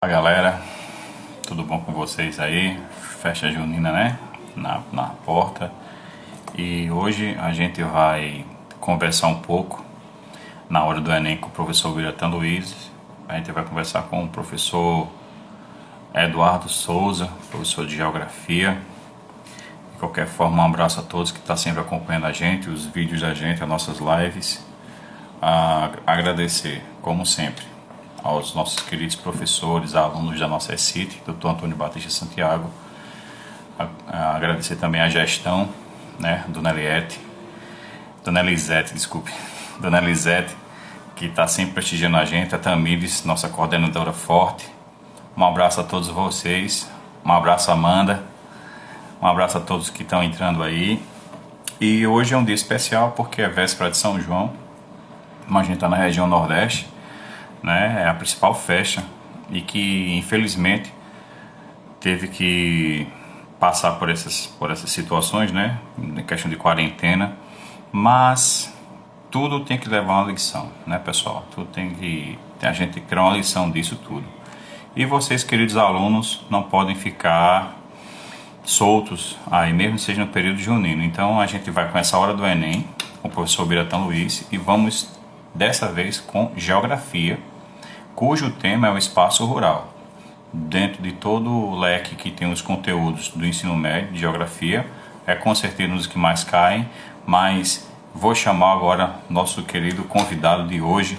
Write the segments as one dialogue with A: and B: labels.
A: Fala galera, tudo bom com vocês aí? Festa junina, né? Na porta. E hoje a gente vai conversar um pouco na hora do Enem com o professor Biratan Luiz. A gente vai conversar com o professor Eduardo Souza, professor de Geografia. De qualquer forma, um abraço a todos que estão sempre acompanhando a gente, os vídeos da gente, as nossas lives. Agradecer, como sempre, aos nossos queridos professores, alunos da nossa ECIT, Dr. Antônio Batista Santiago. Agradecer também a gestão, né, Dona Elisete, desculpe, Dona Elisete, que está sempre prestigiando a gente, a Tamires, nossa coordenadora forte. Um abraço a todos vocês, um abraço Amanda, um abraço a todos que estão entrando aí. E hoje é um dia especial porque é véspera de São João, como a gente está na região Nordeste, né, é a principal festa e que infelizmente teve que passar por essas situações, né, em questão de quarentena, mas tudo tem que levar uma lição, né, pessoal? Tudo a gente tem que tirar uma lição disso tudo. E vocês, queridos alunos, não podem ficar soltos aí, mesmo que seja no período junino. Então a gente vai com essa hora do Enem, com o professor Biratan Luiz, e vamos dessa vez com Geografia, cujo tema é o espaço rural. Dentro de todo o leque que tem os conteúdos do ensino médio de Geografia, é com certeza um dos que mais caem, mas vou chamar agora nosso querido convidado de hoje.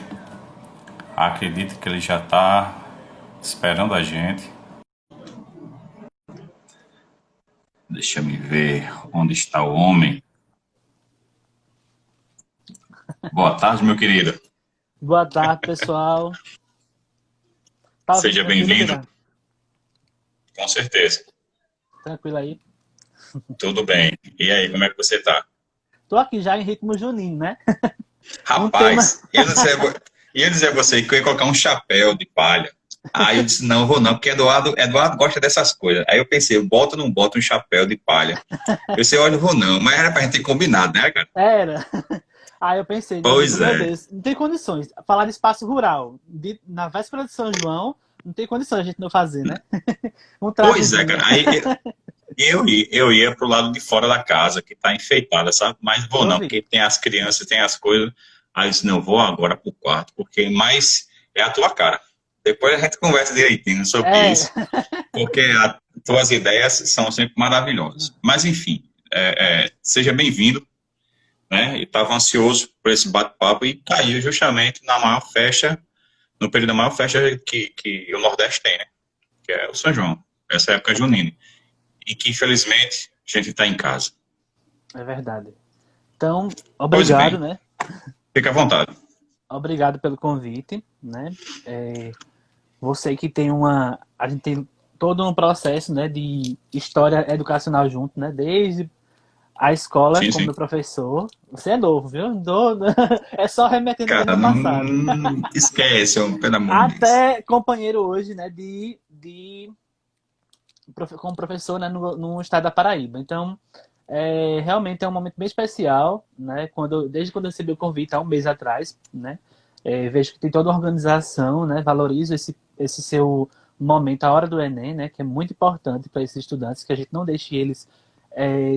A: Acredito que ele já está esperando a gente. Deixa me ver onde está o homem. Boa tarde, meu querido.
B: Boa tarde, pessoal. Tá ouvindo
A: Seja
B: tranquilo,
A: bem-vindo.
B: Bira?
A: Com certeza.
B: Tranquilo aí.
A: Tudo bem. E aí, como é que você está?
B: Tô aqui já em ritmo junino, né? Um tema.
A: Rapaz, ia dizer a você que eu ia colocar um chapéu de palha. Aí eu disse, não, vou não, porque Eduardo gosta dessas coisas. Aí eu pensei, eu boto ou não boto um chapéu de palha? Eu disse, olha, eu vou não. Mas era pra gente ter combinado, né, cara?
B: Era. Aí eu pensei, não,
A: Pois
B: meu
A: é.
B: Deus, não tem condições. Falar de espaço rural na véspera de São João, não tem condições a gente não fazer, né? Um
A: Pois é,
B: trajezinho.
A: cara. Aí eu ia pro lado de fora da casa, que tá enfeitada, sabe? Mas vou
B: Eu
A: não,
B: vi.
A: porque tem as crianças, tem as coisas. Aí eu disse, não, vou agora pro quarto, porque mais é a tua cara. Depois a gente conversa direitinho sobre
B: É,
A: isso, porque as tuas ideias são sempre maravilhosas. Mas, enfim, seja bem-vindo, né? E estava ansioso por esse bate-papo e caiu justamente na maior festa, no período da maior festa que o Nordeste tem, né? Que é o São João, essa época junina. E que, infelizmente, a gente está em casa.
B: é verdade. Então,
A: Pois
B: obrigado,
A: bem,
B: né?
A: fica à vontade.
B: Obrigado pelo convite, né? Você que tem uma. A gente tem todo um processo, né, de história educacional junto, né? Desde a escola,
A: Sim,
B: como
A: sim.
B: meu professor. Você é novo, viu? É só remetendo mesmo
A: Cara,
B: ao
A: não
B: passado.
A: esquece, homem, pelo amor de Deus.
B: Até companheiro hoje, né, como professor, né, no estado da Paraíba. Então, realmente é um momento bem especial, né? Desde quando eu recebi o convite há um mês atrás, né? Vejo que tem toda uma organização, né? Valorizo esse seu momento, a hora do Enem, né? Que é muito importante para esses estudantes, que a gente não deixe eles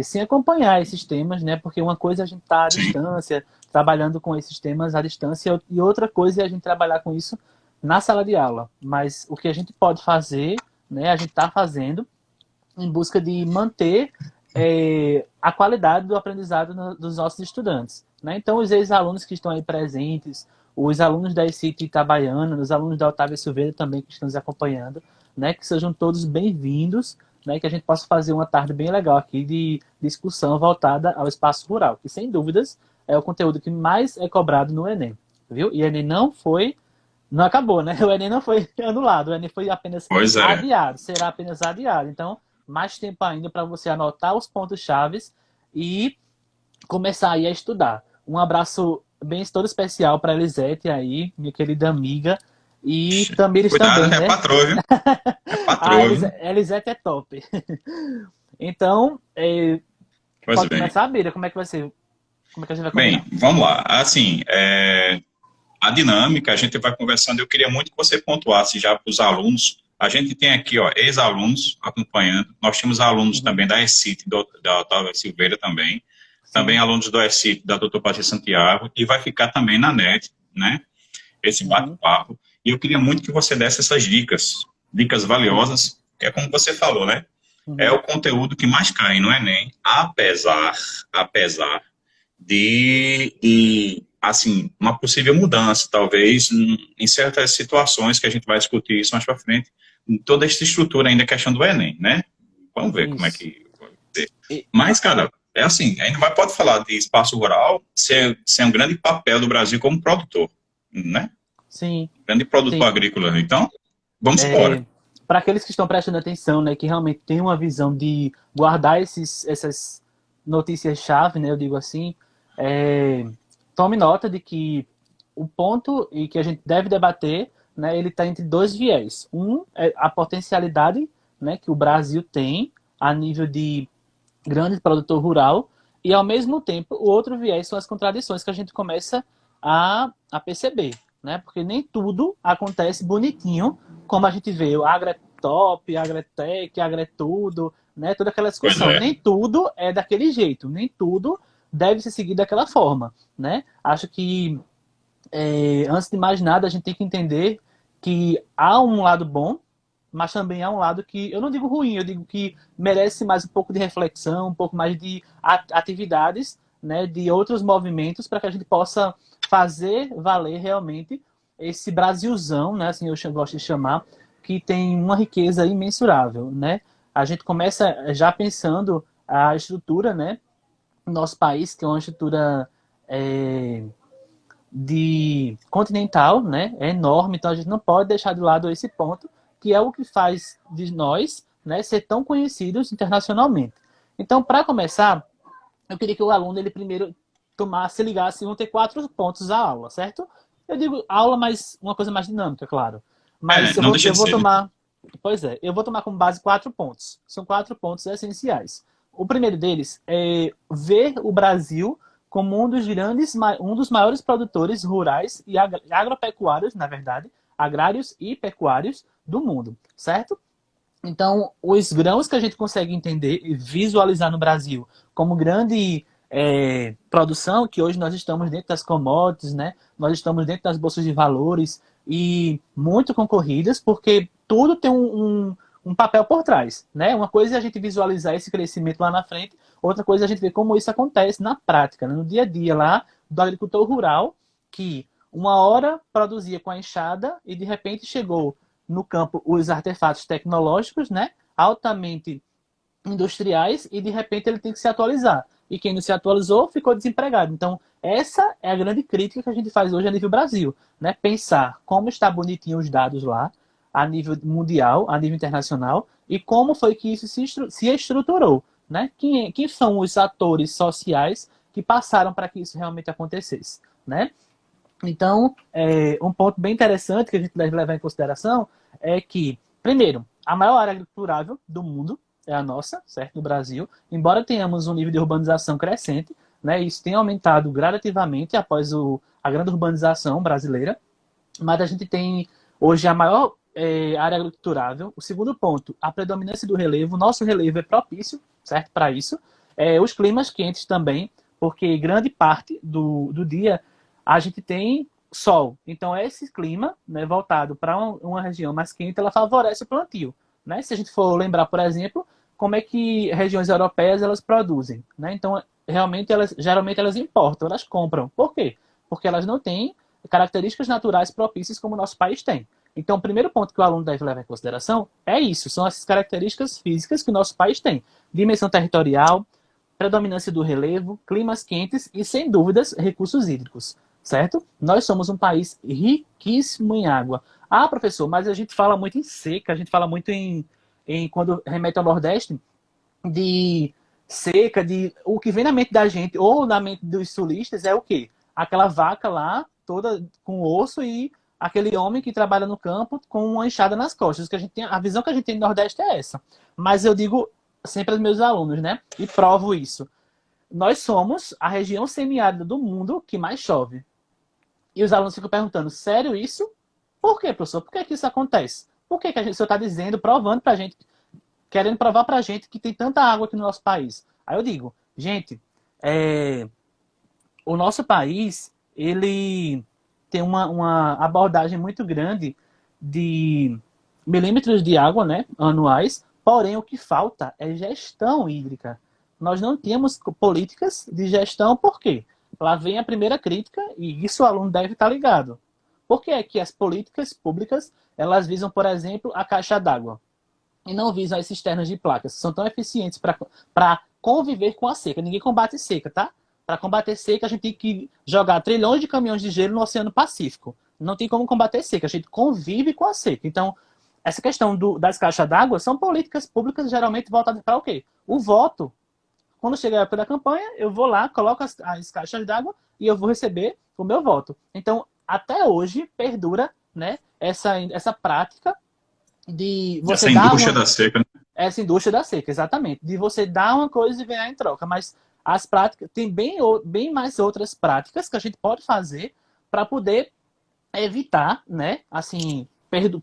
B: sem acompanhar esses temas, né? Porque uma coisa é a gente estar à
A: Sim,
B: distância, trabalhando com esses temas à distância, e outra coisa é a gente trabalhar com isso na sala de aula. Mas o que a gente pode fazer, né? A gente está fazendo em busca de manter a qualidade do aprendizado dos nossos estudantes. Né? Então, os ex-alunos que estão aí presentes, os alunos da ICT Itabaiana, os alunos da Otávio Silveira também que estão nos acompanhando, né? Que sejam todos bem-vindos, né? Que a gente possa fazer uma tarde bem legal aqui de discussão voltada ao espaço rural, que sem dúvidas é o conteúdo que mais é cobrado no Enem, viu? E o Enem não acabou, né? O Enem não foi anulado, o Enem foi apenas
A: pois é.
B: adiado, será apenas adiado. Então, mais tempo ainda para você anotar os pontos chaves e começar aí a estudar. Um abraço bem todo especial para Elisete aí, minha querida amiga, e Tamires
A: Cuidado,
B: também,
A: que é
B: né?
A: patroa, viu? É
B: A
A: patroa, viu?
B: Elisete é top. Então,
A: Pois
B: pode
A: bem.
B: começar, Bira? Como é que vai ser? Como é que a gente vai
A: Bem,
B: combinar?
A: vamos lá. Assim, a dinâmica, a gente vai conversando. Eu queria muito que você pontuasse já para os alunos A gente tem aqui, ó, ex-alunos acompanhando. Nós temos alunos também da ESCIT, da Otávio Silveira também. Também
B: Sim.
A: alunos do ESCIT, da Doutor Patrícia Santiago. E vai ficar também na net, né? Esse bate-papo. E eu queria muito que você desse essas dicas valiosas, que é como você falou, né? É o conteúdo que mais cai no Enem, apesar de, assim, uma possível mudança, talvez, em certas situações que a gente vai discutir isso mais para frente, em toda essa estrutura ainda, a questão do Enem, né? Vamos ver como é
B: Isso.
A: que vai ser. Mas, cara, é assim, a gente não pode falar de espaço rural sem um grande papel do Brasil como produtor, né?
B: Sim,
A: Grande produtor
B: sim.
A: agrícola. Então, vamos embora.
B: Para aqueles que estão prestando atenção, né, que realmente tem uma visão de guardar essas notícias-chave, né, eu digo assim, tome nota de que o ponto e que a gente deve debater, né, ele está entre dois viés. Um é a potencialidade, né, que o Brasil tem a nível de grande produtor rural, e ao mesmo tempo o outro viés são as contradições que a gente começa a perceber, né? Porque nem tudo acontece bonitinho, como a gente vê, o agretop, agretec, agretudo, né? Toda aquela
A: Pois
B: discussão.
A: é.
B: Nem tudo é daquele jeito, nem tudo deve ser seguido daquela forma, né? Acho que antes de mais nada a gente tem que entender que há um lado bom, mas também há um lado que, eu não digo ruim, eu digo que merece mais um pouco de reflexão, um pouco mais de atividades, né, de outros movimentos, para que a gente possa fazer valer realmente esse Brasilzão, né, assim eu gosto de chamar, que tem uma riqueza imensurável, né? A gente começa já pensando a estrutura, né, do nosso país, que é uma estrutura de continental, né, é enorme, então a gente não pode deixar de lado esse ponto, que é o que faz de nós, né, ser tão conhecidos internacionalmente. Então, para começar, eu queria que o aluno ele primeiro se ligasse, vão ter 4 pontos a aula, certo? Eu digo aula, mas uma coisa mais dinâmica, claro. Mas
A: Não deixa
B: eu
A: de
B: vou
A: ser, né?
B: tomar, pois é, eu vou tomar como base 4 pontos. São 4 pontos essenciais. O primeiro deles é ver o Brasil como um dos maiores produtores rurais e agropecuários, na verdade, agrários e pecuários do mundo, certo? Então, os grãos que a gente consegue entender e visualizar no Brasil como grande produção, que hoje nós estamos dentro das commodities, né? Nós estamos dentro das bolsas de valores e muito concorridas, porque tudo tem um papel por trás, né? Uma coisa é a gente visualizar esse crescimento lá na frente, outra coisa é a gente ver como isso acontece na prática, né? No dia a dia lá do agricultor rural, que uma hora produzia com a enxada e de repente chegou no campo os artefatos tecnológicos, né? Altamente industriais, e de repente ele tem que se atualizar. E quem não se atualizou ficou desempregado. Então, essa é a grande crítica que a gente faz hoje a nível Brasil, né? Pensar como está bonitinho os dados lá, a nível mundial, a nível internacional, e como foi que isso se estruturou, né? Quem são os atores sociais que passaram para que isso realmente acontecesse, né? Então, um ponto bem interessante que a gente deve levar em consideração é que, primeiro, a maior área agriculturável do mundo é a nossa, certo? No Brasil. Embora tenhamos um nível de urbanização crescente, né? Isso tem aumentado gradativamente após a grande urbanização brasileira, mas a gente tem hoje a maior área agriculturável. O segundo ponto, a predominância do relevo. Nosso relevo é propício, certo? Para isso. Os climas quentes também, porque grande parte do dia a gente tem sol. Então, esse clima, né, voltado para uma região mais quente, ela favorece o plantio. Né? Se a gente for lembrar, por exemplo, como é que regiões europeias elas produzem. Né? Então, geralmente elas importam, elas compram. Por quê? Porque elas não têm características naturais propícias como o nosso país tem. Então, o primeiro ponto que o aluno deve levar em consideração é isso, são essas características físicas que o nosso país tem. Dimensão territorial, predominância do relevo, climas quentes e, sem dúvidas, recursos hídricos, certo? Nós somos um país riquíssimo em água. Ah, professor, mas a gente fala muito em seca, a gente fala muito quando remete ao Nordeste, de seca, de o que vem na mente da gente, ou na mente dos sulistas, é o quê? Aquela vaca lá, toda com osso, e aquele homem que trabalha no campo com uma enxada nas costas. Que a visão que a gente tem do Nordeste é essa. Mas eu digo sempre aos meus alunos, né? E provo isso. Nós somos a região semiárida do mundo que mais chove. E os alunos ficam perguntando, sério isso? Por quê, professor? Por que isso acontece? Por que o senhor está dizendo, provando para a gente, querendo provar para a gente que tem tanta água aqui no nosso país? Aí eu digo, gente, o nosso país, ele tem uma abordagem muito grande de milímetros de água, né, anuais, porém o que falta é gestão hídrica. Nós não temos políticas de gestão, por quê? Lá vem a primeira crítica, e isso o aluno deve estar ligado. Por que é que as políticas públicas, elas visam, por exemplo, a caixa d'água, e não visam as cisternas de placas? São tão eficientes para conviver com a seca. Ninguém combate seca, tá? Para combater seca, a gente tem que jogar trilhões de caminhões de gelo no Oceano Pacífico. Não tem como combater seca, a gente convive com a seca. Então, essa questão das caixas d'água são políticas públicas geralmente voltadas para o quê? O voto. Quando chega a época da campanha, eu vou lá, coloco as caixas d'água e eu vou receber o meu voto. Então, até hoje, perdura, né, essa prática de você
A: essa indústria da seca, né?
B: Essa indústria da seca, exatamente. De você dar uma coisa e ganhar em troca. Mas as práticas, tem bem mais outras práticas que a gente pode fazer para poder evitar, né, assim,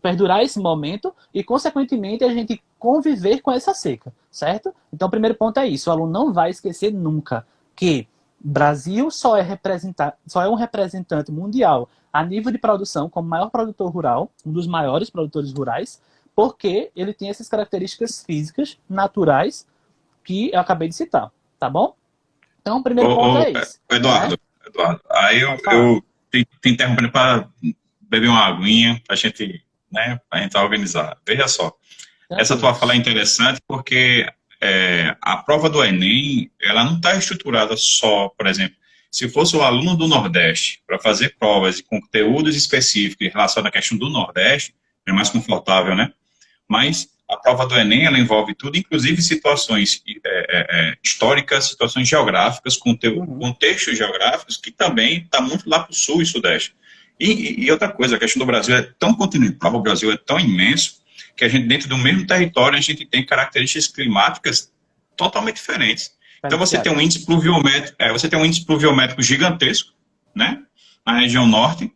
B: perdurar esse momento e, consequentemente, a gente conviver com essa seca, certo? Então, o primeiro ponto é isso. O aluno não vai esquecer nunca que Brasil só é um representante mundial a nível de produção, como maior produtor rural, um dos maiores produtores rurais, porque ele tem essas características físicas, naturais, que eu acabei de citar, tá bom? Então, o primeiro ponto é esse.
A: Eduardo, né? Eduardo, aí eu te interrompendo para beber uma aguinha, para a gente organizar. Veja só, essa tua fala é interessante porque a prova do Enem, ela não está estruturada só, por exemplo, se fosse o aluno do Nordeste para fazer provas de conteúdos específicos em relação à questão do Nordeste, é mais confortável, né? Mas a prova do Enem, ela envolve tudo, inclusive situações históricas, situações geográficas, contextos geográficos, que também está muito lá para o Sul e Sudeste. E outra coisa, a questão do Brasil é tão continental, o Brasil é tão imenso, que a gente, dentro do mesmo território, a gente tem características climáticas totalmente diferentes. Então, você tem um índice pluviométrico gigantesco, né, na região norte,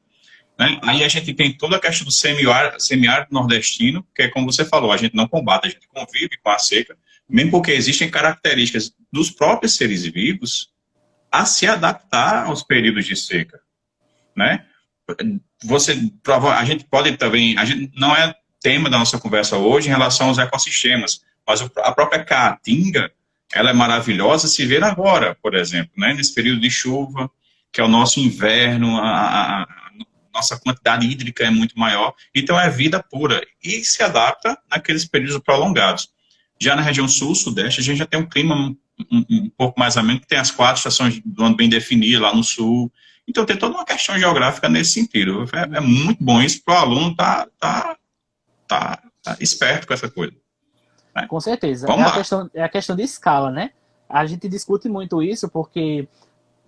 A: né? Aí a gente tem toda a questão do semiárido nordestino, que é como você falou, a gente não combate, a gente convive com a seca, mesmo porque existem características dos próprios seres vivos a se adaptar aos períodos de seca, né? A gente pode também, a gente não é tema da nossa conversa hoje em relação aos ecossistemas, mas a própria caatinga, ela é maravilhosa se ver agora, por exemplo, né? Nesse período de chuva, que é o nosso inverno, nossa quantidade hídrica é muito maior, então é vida pura, e se adapta naqueles períodos prolongados. Já na região sul, sudeste, a gente já tem um clima um pouco mais ameno, que tem as 4 estações do ano bem definidas lá no sul, então tem toda uma questão geográfica nesse sentido. É muito bom isso para o aluno tá esperto com essa coisa. Né?
B: Com certeza. É a questão de escala, né? A gente discute muito isso porque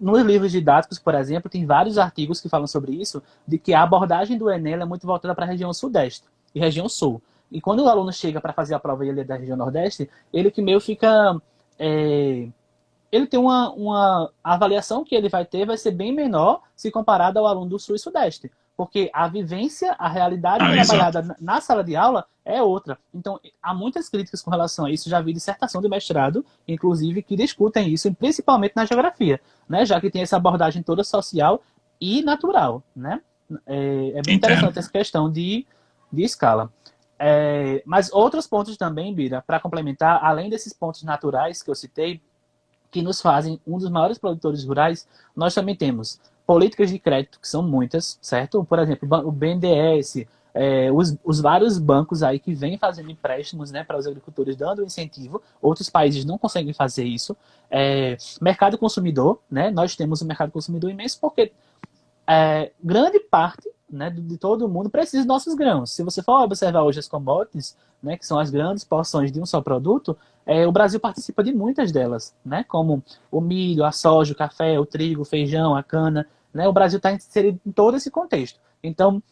B: nos livros didáticos, por exemplo, tem vários artigos que falam sobre isso, de que a abordagem do Enem é muito voltada para a região sudeste e região sul. E quando o aluno chega para fazer a prova e ele é da região nordeste, ele que meio fica... ele tem uma avaliação que ele vai ter vai ser bem menor se comparado ao aluno do sul e sudeste. Porque a vivência, a realidade trabalhada na sala de aula é outra. Então, há muitas críticas com relação a isso. Já vi dissertação de mestrado, inclusive, que discutem isso, principalmente na geografia, né? Já que tem essa abordagem toda social e natural, né? É bem interessante essa questão de escala. Mas outros pontos também, Bira, para complementar, além desses pontos naturais que eu citei, que nos fazem um dos maiores produtores rurais, nós também temos políticas de crédito, que são muitas, certo? Por exemplo, o BNDES, os vários bancos aí que vêm fazendo empréstimos, né, para os agricultores, dando incentivo. Outros países não conseguem fazer isso. Mercado consumidor, né? Nós temos um mercado consumidor imenso porque grande parte, né, de todo mundo precisa dos nossos grãos. Se você for observar hoje as commodities, né, que são as grandes porções de um só produto, o Brasil participa de muitas delas, né, como o milho, a soja, o café, o trigo, o feijão, a cana, né, o Brasil está inserido em todo esse contexto. Então,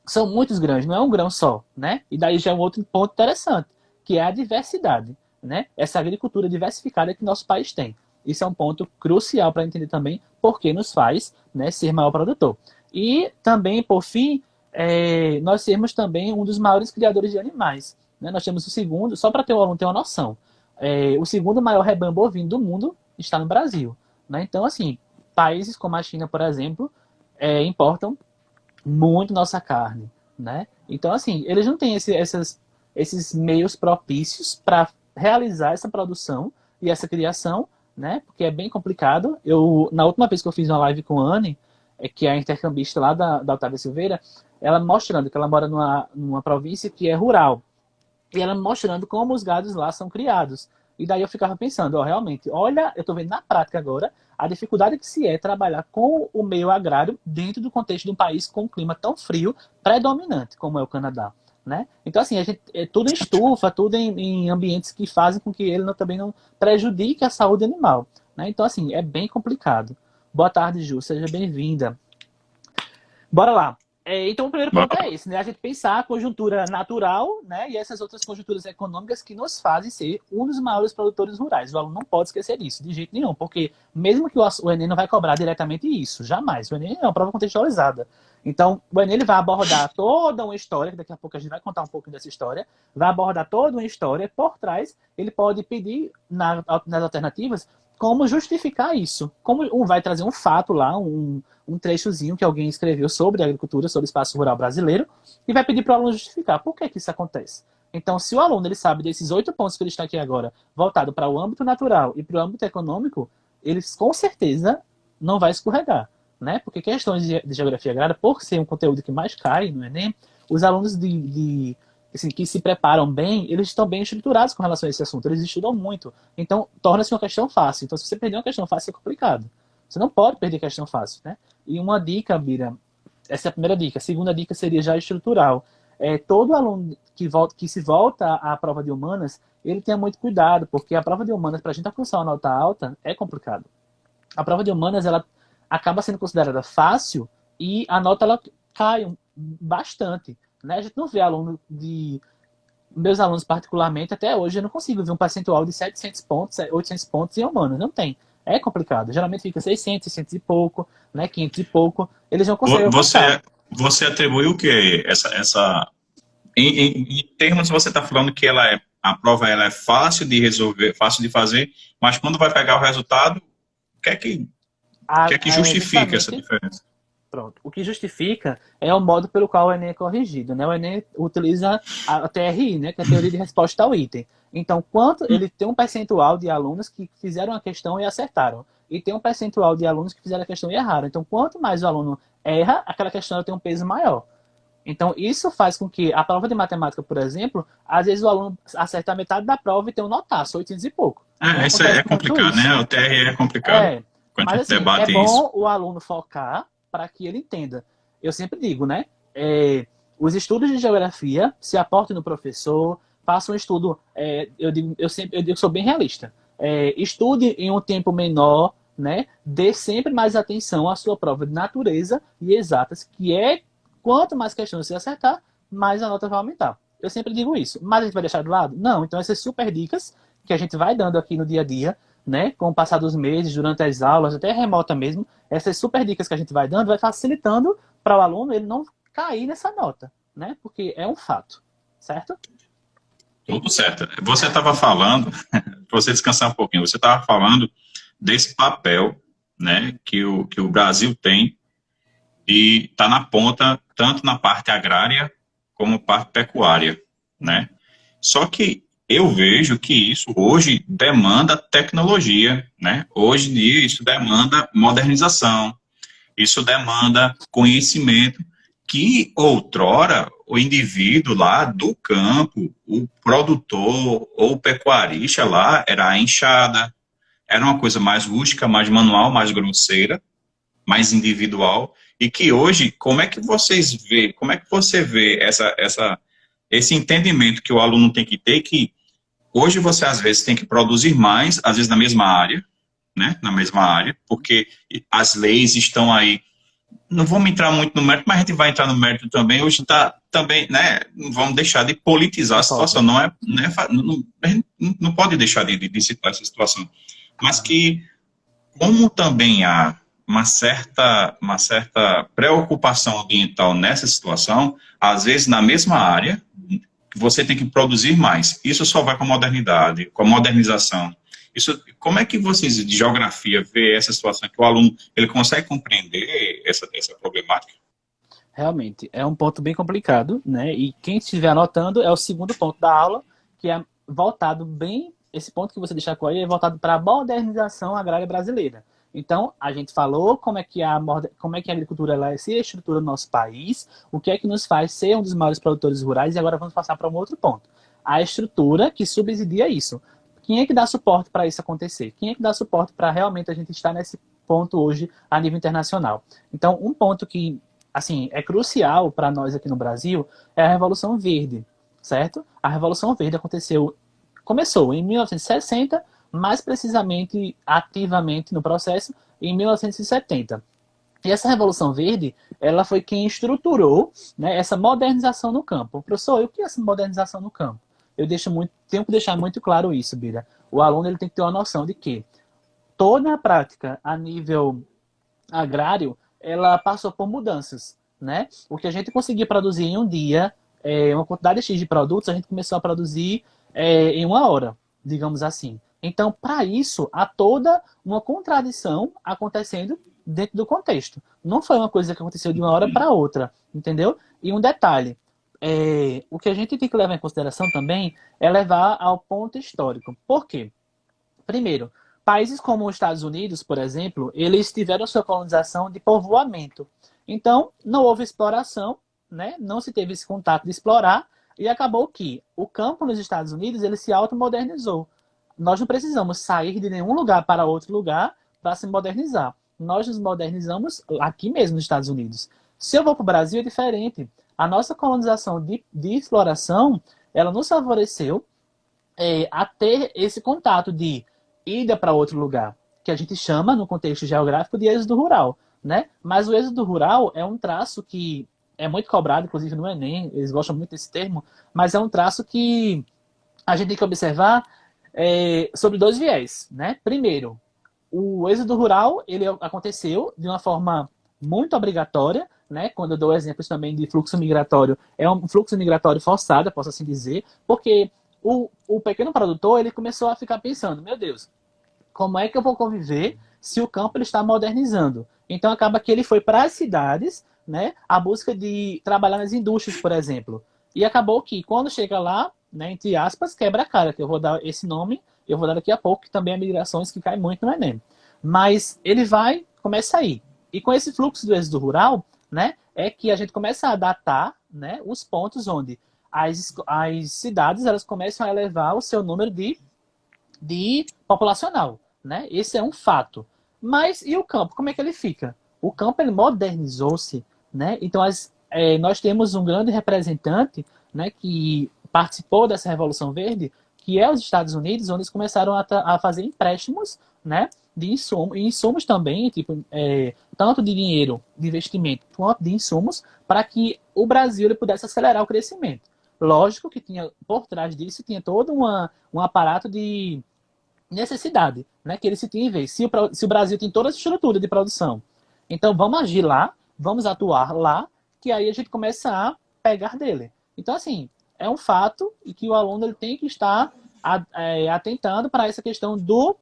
B: são muitos grãos, não é um grão só, né? E daí já é um outro ponto interessante, que é a diversidade, né? Essa agricultura diversificada que nosso país tem. Isso é um ponto crucial para entender também por que nos faz, né, ser maior produtor. E também, por fim, nós sermos também um dos maiores criadores de animais. Né? Nós temos o segundo, só para ter o aluno ter uma noção, o segundo maior rebanho bovino do mundo está no Brasil. Né? Então, assim, países como a China, por exemplo, importam muito nossa carne. Né? Então, assim, eles não têm esses meios propícios para realizar essa produção e essa criação, né? Porque é bem complicado. Na última vez que eu fiz uma live com a Anne, que é a intercambista lá da Otávia Silveira, ela mostrando que ela mora numa província que é rural. E ela mostrando como os gados lá são criados. E daí eu ficava pensando, realmente, olha, eu estou vendo na prática agora a dificuldade que se é trabalhar com o meio agrário dentro do contexto de um país com um clima tão frio, predominante, como é o Canadá. Né? Então, assim, a gente, tudo em estufa, tudo em ambientes que fazem com que ele também não prejudique a saúde animal. Né? Então, assim, é bem complicado. Boa tarde, Ju, seja bem-vinda. Bora lá. Então, o primeiro ponto é esse, né? A gente pensar a conjuntura natural, né? E essas outras conjunturas econômicas que nos fazem ser um dos maiores produtores rurais. O aluno não pode esquecer disso, de jeito nenhum, porque mesmo que o Enem não vai cobrar diretamente isso, jamais. O Enem é uma prova contextualizada. Então, o Enem ele vai abordar toda uma história, que daqui a pouco a gente vai contar um pouquinho dessa história, vai abordar toda uma história, por trás ele pode pedir nas alternativas como justificar isso. Como vai trazer um fato lá, um trechozinho que alguém escreveu sobre a agricultura, sobre o espaço rural brasileiro, e vai pedir para o aluno justificar por que isso acontece. Então, se o aluno ele sabe desses 8 pontos que ele está aqui agora, voltado para o âmbito natural e para o âmbito econômico, ele com certeza não vai escorregar. Né? Porque questões de geografia agrária, por ser um conteúdo que mais cai no Enem, os alunos assim, que se preparam bem, eles estão bem estruturados com relação a esse assunto, eles estudam muito. Então, torna-se uma questão fácil. Então, se você perder uma questão fácil, é complicado. Você não pode perder questão fácil, né? E uma dica, Bira, essa é a primeira dica. A segunda dica seria já estrutural. Todo aluno que se volta à prova de humanas, ele tenha muito cuidado, porque a prova de humanas, para a gente alcançar uma nota alta, é complicado. A prova de humanas, ela acaba sendo considerada fácil e a nota ela cai bastante. Né? A gente não vê meus alunos particularmente, até hoje eu não consigo ver um percentual de 700 pontos, 800 pontos em humanos, não tem. É complicado. Geralmente fica 600, 600 e pouco, né? 500 e pouco. Eles não conseguem
A: Você atribui o que? Em termos, você está falando que a prova ela é fácil de resolver, fácil de fazer, mas quando vai pegar o resultado, o que é que justifica essa diferença?
B: Pronto. O que justifica é o modo pelo qual o Enem é corrigido. Né? O Enem utiliza a TRI, né? Que é a teoria de resposta ao item. Então, ele tem um percentual de alunos que fizeram a questão e acertaram. E tem um percentual de alunos que fizeram a questão e erraram. Então, quanto mais o aluno erra, aquela questão tem um peso maior. Então, isso faz com que a prova de matemática, por exemplo, às vezes o aluno acerta a metade da prova e tem um notaço, 800 e pouco.
A: Isso é complicado, né? O TRI é complicado.
B: Mas assim, é bom o aluno focar para que ele entenda. Eu sempre digo, né? Os estudos de geografia se aportem no professor, faça um estudo, eu digo que sou bem realista. Estude em um tempo menor, né? Dê sempre mais atenção à sua prova de natureza e exatas, que quanto mais questões você acertar, mais a nota vai aumentar. Eu sempre digo isso. Mas a gente vai deixar de lado? Não. Então essas super dicas que a gente vai dando aqui no dia a dia, né? Com o passar dos meses, durante as aulas, até remota mesmo, essas super dicas que a gente vai dando vai facilitando para o aluno ele não cair nessa nota, né? Porque é um fato, certo?
A: Tudo certo. Você estava falando, para você descansar um pouquinho, você estava falando desse papel, né, que o Brasil tem e está na ponta, tanto na parte agrária como parte pecuária, né? Só que eu vejo que isso hoje demanda tecnologia, né? Hoje em dia isso demanda modernização, isso demanda conhecimento que outrora o indivíduo lá do campo, o produtor ou o pecuarista lá, era a enxada, era uma coisa mais rústica, mais manual, mais grosseira, mais individual, e que hoje, como é que você vê esse entendimento que o aluno tem que ter, que hoje você às vezes tem que produzir mais, às vezes na mesma área, né, na mesma área, porque as leis estão aí. Não vamos entrar muito no mérito, mas a gente vai entrar no mérito também. Hoje está também, né? Não vamos deixar de politizar a situação. A gente não pode deixar de citar essa situação. Mas que, como também há uma certa preocupação ambiental nessa situação, às vezes na mesma área, você tem que produzir mais. Isso só vai com a modernidade, com a modernização. Isso, como é que vocês, de geografia, vê essa situação que o aluno ele consegue compreender essa problemática?
B: Realmente, é um ponto bem complicado, né? E quem estiver anotando é o segundo ponto da aula, que é voltado bem. Esse ponto que você destacou aí é voltado para a modernização agrária brasileira. Então, a gente falou como é que a agricultura ela se estrutura no nosso país, o que é que nos faz ser um dos maiores produtores rurais, e agora vamos passar para um outro ponto. A estrutura que subsidia isso. Quem é que dá suporte para isso acontecer? Quem é que dá suporte para realmente a gente estar nesse ponto hoje a nível internacional? Então, um ponto que assim, é crucial para nós aqui no Brasil é a Revolução Verde, certo? A Revolução Verde começou em 1960, mais precisamente, ativamente no processo, em 1970. E essa Revolução Verde, ela foi quem estruturou, né, essa modernização no campo. Professor, e o que é essa modernização no campo? Tenho que deixar muito claro isso, Bira. O aluno ele tem que ter uma noção de que toda a prática a nível agrário, ela passou por mudanças, né? O que a gente conseguia produzir em um dia, uma quantidade X de produtos, a gente começou a produzir em uma hora, digamos assim. Então, para isso, há toda uma contradição acontecendo dentro do contexto. Não foi uma coisa que aconteceu de uma hora para outra, entendeu? E um detalhe, o que a gente tem que levar em consideração também é levar ao ponto histórico. Por quê? Primeiro, países como os Estados Unidos, por exemplo, eles tiveram sua colonização de povoamento. Então, não houve exploração, né? Não se teve esse contato de explorar, e acabou que o campo nos Estados Unidos ele se automodernizou. Nós não precisamos sair de nenhum lugar para outro lugar para se modernizar. Nós nos modernizamos aqui mesmo nos Estados Unidos. Se eu vou para o Brasil, é diferente. A nossa colonização de exploração, ela nos favoreceu a ter esse contato de ida para outro lugar, que a gente chama, no contexto geográfico, de êxodo rural, né? Mas o êxodo rural é um traço que é muito cobrado, inclusive no Enem, eles gostam muito desse termo, mas é um traço que a gente tem que observar sobre dois viés, né? Primeiro, o êxodo rural, ele aconteceu de uma forma muito obrigatória, né? Quando eu dou exemplos também de fluxo migratório, é um fluxo migratório forçado, posso assim dizer, porque o pequeno produtor ele começou a ficar pensando, meu Deus, como é que eu vou conviver se o campo ele está modernizando? Então acaba que ele foi para as cidades, né, a busca de trabalhar nas indústrias, por exemplo. E acabou que quando chega lá, né, entre aspas, quebra a cara, que eu vou dar esse nome, eu vou dar daqui a pouco, que também é migrações que cai muito no Enem. Mas ele começa a ir. E com esse fluxo do êxodo rural, né, é que a gente começa a datar, né, os pontos onde as cidades elas começam a elevar o seu número de populacional, né? Esse é um fato. Mas e o campo? Como é que ele fica? O campo ele modernizou-se, né? Então nós temos um grande representante, né, que participou dessa Revolução Verde, que é os Estados Unidos, onde eles começaram a fazer empréstimos, né, de insumos também, tipo, tanto de dinheiro, de investimento, quanto de insumos, para que o Brasil ele pudesse acelerar o crescimento. Lógico que tinha por trás disso tinha todo um aparato de necessidade, né, que ele se tinha em vez. Se o Brasil tem toda essa estrutura de produção, então vamos agir lá, vamos atuar lá, que aí a gente começa a pegar dele. Então, assim, é um fato e que o aluno ele tem que estar atentando para essa questão do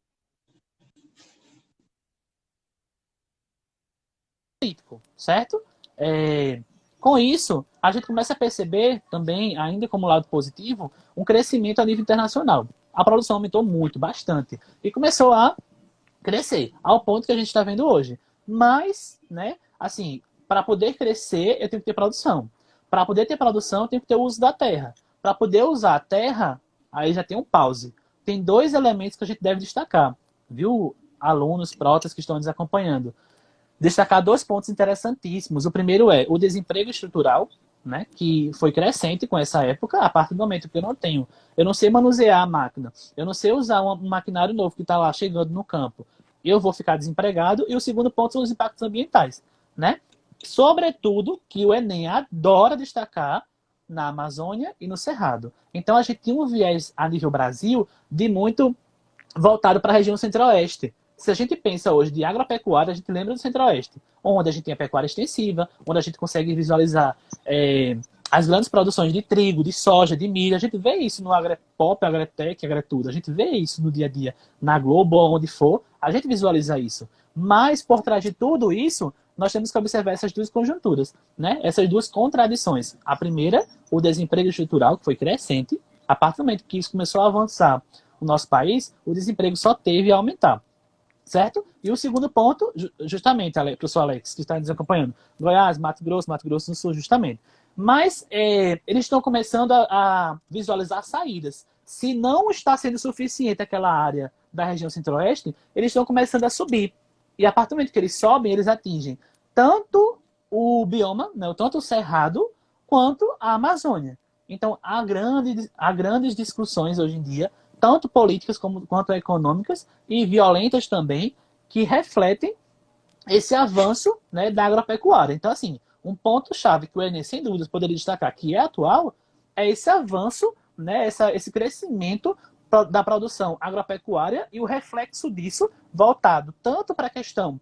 B: político, certo? Com isso, a gente começa a perceber também, ainda como lado positivo, um crescimento a nível internacional. A produção aumentou muito, bastante, e começou a crescer, ao ponto que a gente está vendo hoje. Mas, né, assim, para poder crescer, eu tenho que ter produção. Para poder ter produção, eu tenho que ter o uso da terra. Para poder usar a terra, aí já tem um pause. Tem dois elementos que a gente deve destacar, viu, alunos, protas que estão nos acompanhando. Destacar dois pontos interessantíssimos. O primeiro é o desemprego estrutural, né, que foi crescente com essa época, a partir do momento que eu não sei manusear a máquina, eu não sei usar um maquinário novo que está lá chegando no campo, eu vou ficar desempregado. E o segundo ponto são os impactos ambientais, né? Sobretudo, que o Enem adora destacar na Amazônia e no Cerrado. Então a gente tinha um viés a nível Brasil de muito voltado para a região centro-oeste, Se a gente pensa hoje de agropecuária, a gente lembra do Centro-Oeste, onde a gente tem a pecuária extensiva, onde a gente consegue visualizar as grandes produções de trigo, de soja, de milho. A gente vê isso no Agrepop, Agretec, Agretudo. A gente vê isso no dia a dia, na Globo, onde for, a gente visualiza isso. Mas, por trás de tudo isso, nós temos que observar essas duas conjunturas, né? Essas duas contradições. A primeira, o desemprego estrutural, que foi crescente. A partir do momento que isso começou a avançar no nosso país, o desemprego só teve a aumentar. Certo? E o segundo ponto, justamente, professor Alex, que está nos acompanhando, Goiás, Mato Grosso do Sul, justamente. Mas eles estão começando a visualizar saídas. Se não está sendo suficiente aquela área da região centro-oeste, eles estão começando a subir. E a partir do momento que eles sobem, eles atingem tanto o bioma, né, tanto o cerrado, quanto a Amazônia. Então, há grandes discussões hoje em dia, tanto políticas quanto econômicas, e violentas também, que refletem esse avanço, né, da agropecuária. Então, assim, um ponto-chave que o Enem, sem dúvidas, poderia destacar, que é atual, é esse avanço, né, esse crescimento da produção agropecuária e o reflexo disso voltado tanto para a questão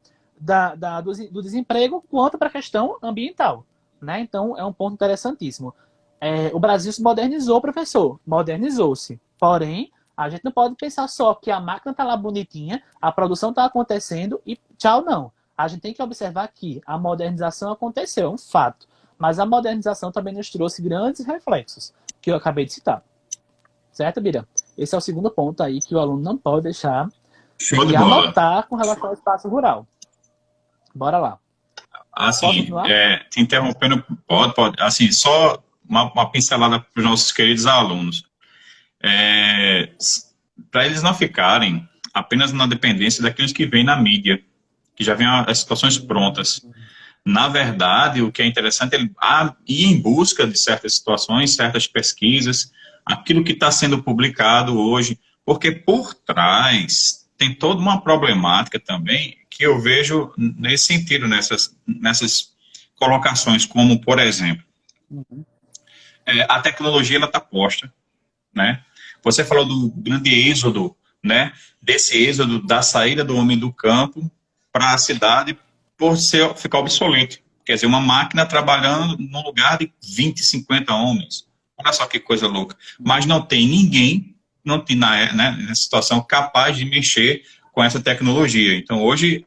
B: do desemprego quanto para a questão ambiental. Né? Então, é um ponto interessantíssimo. O Brasil se modernizou, professor. Modernizou-se. Porém, a gente não pode pensar só que a máquina está lá bonitinha, a produção está acontecendo e tchau, não. A gente tem que observar que a modernização aconteceu, é um fato. Mas a modernização também nos trouxe grandes reflexos, que eu acabei de citar. Certo, Bira? Esse é o segundo ponto aí que o aluno não pode deixar de anotar com relação ao espaço rural. Bora lá.
A: Assim, te interrompendo, pode. Assim, só uma pincelada para os nossos queridos alunos. Para eles não ficarem apenas na dependência daqueles que vêm na mídia, que já vêm as situações prontas. Na verdade, o que é interessante é ir em busca de certas situações, certas pesquisas, aquilo que está sendo publicado hoje, porque por trás tem toda uma problemática também que eu vejo nesse sentido, nessas colocações, como, por exemplo, a tecnologia está posta, né? Você falou do grande êxodo, né? Desse êxodo da saída do homem do campo para a cidade por ficar obsoleto. Quer dizer, uma máquina trabalhando no lugar de 20, 50 homens. Olha só que coisa louca. Mas não tem ninguém, não tem nessa situação capaz de mexer com essa tecnologia. Então, hoje,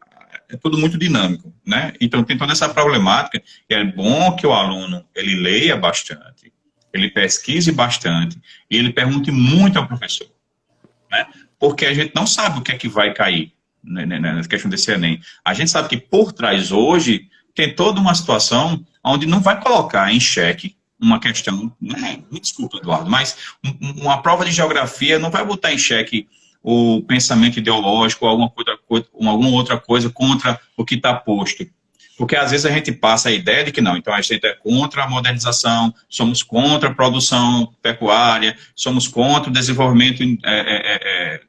A: é tudo muito dinâmico, né? Então, tem toda essa problemática, e é bom que o aluno, ele leia bastante, ele pesquise bastante, e ele pergunte muito ao professor, né? Porque a gente não sabe o que é que vai cair na questão desse Enem. A gente sabe que por trás, hoje, tem toda uma situação onde não vai colocar em xeque uma questão, me desculpa, Eduardo, mas uma prova de geografia não vai botar em xeque o pensamento ideológico ou alguma outra coisa contra o que está posto. Porque às vezes a gente passa a ideia de que não, então a gente é contra a modernização, somos contra a produção pecuária, somos contra o desenvolvimento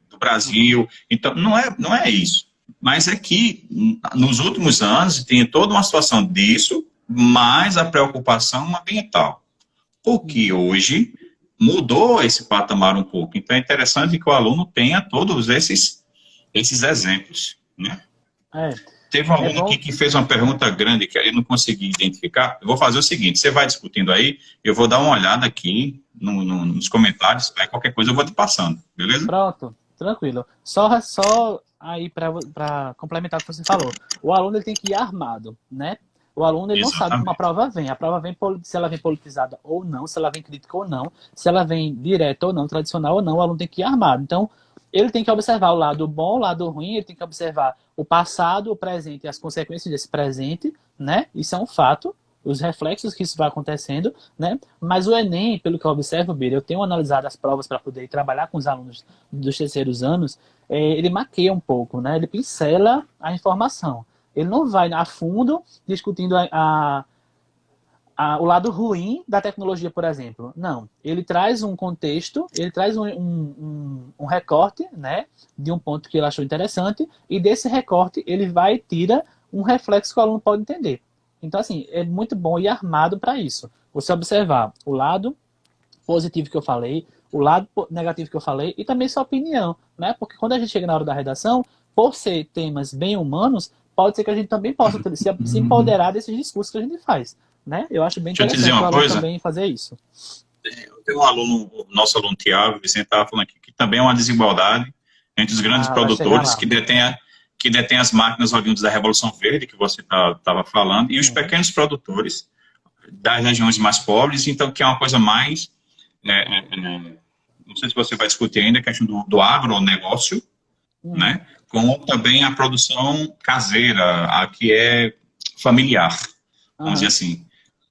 A: do Brasil. Então, não é isso. Mas é que nos últimos anos tem toda uma situação disso, mais a preocupação ambiental. Porque hoje mudou esse patamar um pouco. Então é interessante que o aluno tenha todos esses exemplos, né? Teve um aluno aqui que fez uma pergunta grande que eu não consegui identificar. Eu vou fazer o seguinte, você vai discutindo aí, eu vou dar uma olhada aqui nos comentários, aí qualquer coisa eu vou te passando, beleza?
B: Pronto, tranquilo. Só aí para complementar o que você falou. O aluno ele tem que ir armado, né? O aluno ele não sabe como a prova vem. A prova vem se ela vem politizada ou não, se ela vem crítica ou não, se ela vem direta ou não, tradicional ou não, o aluno tem que ir armado. Então, ele tem que observar o lado bom, o lado ruim, ele tem que observar o passado, o presente e as consequências desse presente, né? Isso é um fato, os reflexos que isso vai acontecendo, né? Mas o Enem, pelo que eu observo, Bira, eu tenho analisado as provas para poder trabalhar com os alunos dos terceiros anos, ele maqueia um pouco, né? Ele pincela a informação. Ele não vai a fundo discutindo o lado ruim da tecnologia, por exemplo. Não. Ele traz um contexto, ele traz um recorte, né, de um ponto que ele achou interessante, e desse recorte ele vai e tira um reflexo que o aluno pode entender. Então, assim, é muito bom ir armado para isso. Você observar o lado positivo que eu falei, o lado negativo que eu falei, e também sua opinião, né? Porque quando a gente chega na hora da redação, por ser temas bem humanos, pode ser que a gente também possa se empoderar desses discursos que a gente faz, né? Eu acho bem
A: Deixa eu te dizer
B: interessante o
A: uma
B: aluno
A: coisa.
B: também fazer isso.
A: Tem um aluno, o nosso aluno Tiago, Vicente estava falando aqui, que também é uma desigualdade entre os grandes
B: Ah, vai chegar
A: produtores
B: lá.
A: que detêm as máquinas oriundas da Revolução Verde, que você estava falando, e os
B: Uhum.
A: pequenos produtores das regiões mais pobres, então, que é uma coisa mais... não sei se você vai discutir ainda a questão do agronegócio,
B: Uhum.
A: né? Com também a produção caseira, a que é familiar, vamos dizer
B: Uhum.
A: assim.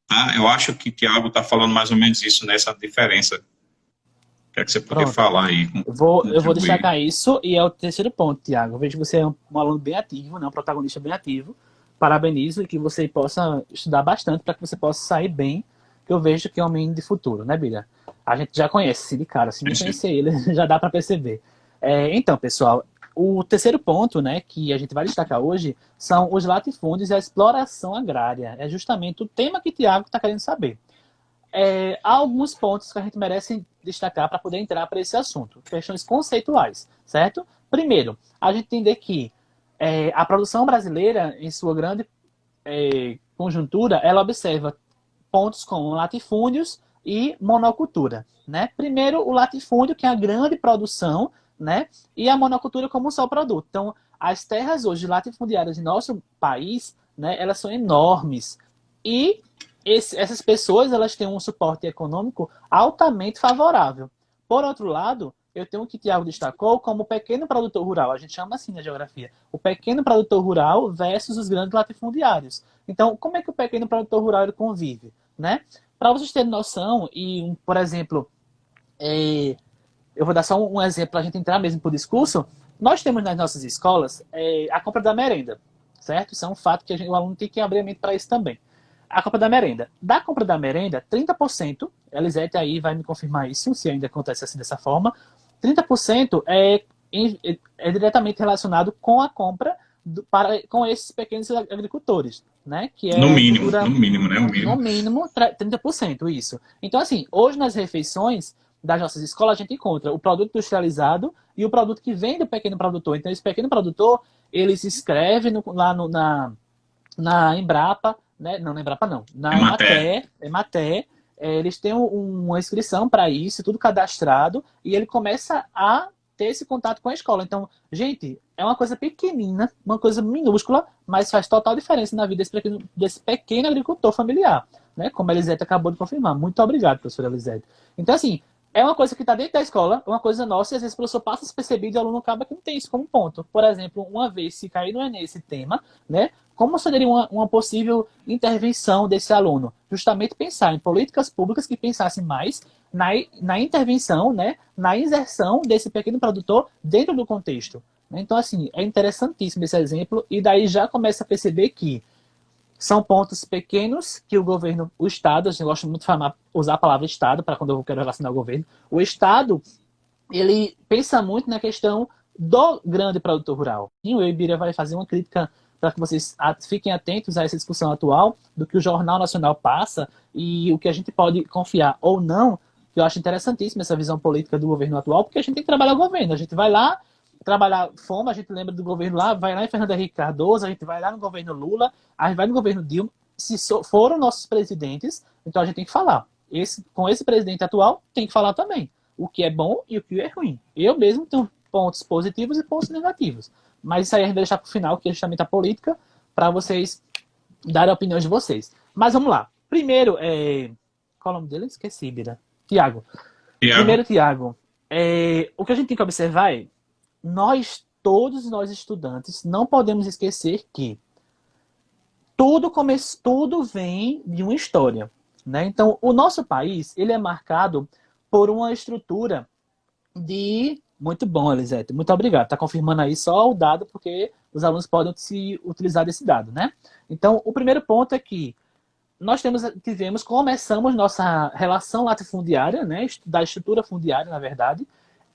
A: Tá? Eu acho que o Tiago está falando mais ou menos isso nessa diferença. O que é que você poder
B: Pronto.
A: falar aí,
B: Eu vou
A: contribuir?
B: destacar isso e é o terceiro ponto, Tiago. Eu vejo que você é um aluno bem ativo, né? Um protagonista bem ativo. Parabenizo e que você possa estudar bastante para que você possa sair bem, que eu vejo que é um menino de futuro, né, Bira? A gente já conhece esse de cara, se nem conhecer ele, já dá para perceber. Então, pessoal, o terceiro ponto, né, que a gente vai destacar hoje são os latifúndios e a exploração agrária. É justamente o tema que o Tiago está querendo saber. Há alguns pontos que a gente merece destacar para poder entrar para esse assunto, questões conceituais, certo? Primeiro, a gente entender que a produção brasileira, em sua grande conjuntura, ela observa pontos como latifúndios e monocultura, né? Primeiro, o latifúndio, que é a grande produção, né? E a monocultura como um só produto. Então, as terras hoje latifundiárias em nosso país, né? Elas são enormes e essas pessoas elas têm um suporte econômico altamente favorável. Por outro lado, eu tenho o que o Tiago destacou como o pequeno produtor rural. A gente chama assim na geografia. O pequeno produtor rural versus os grandes latifundiários. Então, como é que o pequeno produtor rural ele convive? Né? Para vocês terem noção, e, por exemplo, eu vou dar só um exemplo para a gente entrar mesmo para o discurso. Nós temos nas nossas escolas a compra da merenda, certo? Isso é um fato que o aluno tem que abrir a mente para isso também. A compra da merenda. Da compra da merenda, 30%, Elisete aí vai me confirmar isso, se ainda acontece assim dessa forma, 30% é diretamente relacionado com a compra com esses pequenos agricultores, né? Que
A: No
B: é
A: mínimo, no
B: cultura
A: mínimo, né? O
B: no
A: mínimo.
B: mínimo 30%, isso. Então, assim, hoje nas refeições das nossas escolas, a gente encontra o produto industrializado e o produto que vem do pequeno produtor. Então, esse pequeno produtor, ele se inscreve lá na Embrapa, né? Não, na Embrapa não,
A: É
B: na
A: matéria.
B: Emater, eles têm uma inscrição para isso, tudo cadastrado, e ele começa a ter esse contato com a escola. Então, gente, é uma coisa pequenina, uma coisa minúscula, mas faz total diferença na vida desse pequeno agricultor familiar, né? Como a Elisete acabou de confirmar. Muito obrigado, professora Elisete. Então, assim, é uma coisa que está dentro da escola, é uma coisa nossa, e às vezes o professor passa despercebido e o aluno acaba que não tem isso como ponto. Por exemplo, uma vez, se cair no Enem esse tema, né? Como seria uma possível intervenção desse aluno? Justamente pensar em políticas públicas que pensassem mais na intervenção, né, na inserção desse pequeno produtor dentro do contexto. Então, assim, é interessantíssimo esse exemplo, e daí já começa a perceber que são pontos pequenos que o governo, o Estado, eu gosto muito de usar a palavra Estado para quando eu quero relacionar o governo, o Estado, ele pensa muito na questão do grande produtor rural. E o Ibira vai fazer uma crítica para que vocês fiquem atentos a essa discussão atual do que o Jornal Nacional passa e o que a gente pode confiar ou não, que eu acho interessantíssima essa visão política do governo atual, porque a gente tem que trabalhar o governo. A gente vai lá trabalhar fome, a gente lembra do governo lá, vai lá em Fernando Henrique Cardoso, a gente vai lá no governo Lula, a gente vai no governo Dilma. Se foram nossos presidentes, então a gente tem que falar. Com esse presidente atual, tem que falar também o que é bom e o que é ruim. Eu mesmo tenho pontos positivos e pontos negativos. Mas isso aí a gente vai deixar para o final, que é justamente a política, para vocês darem a opinião de vocês. Mas vamos lá. Primeiro, qual é o nome dele? Esqueci, Bira. Tiago.
A: Tiago,
B: Primeiro, Tiago, o que a gente tem que observar é todos nós estudantes, não podemos esquecer que tudo vem de uma história. Né? Então, o nosso país ele é marcado por uma estrutura de... Muito bom, Elisete. Muito obrigado. Está confirmando aí só o dado, porque os alunos podem se utilizar desse dado, né? Então, o primeiro ponto é que nós começamos nossa relação latifundiária, né? Da estrutura fundiária, na verdade,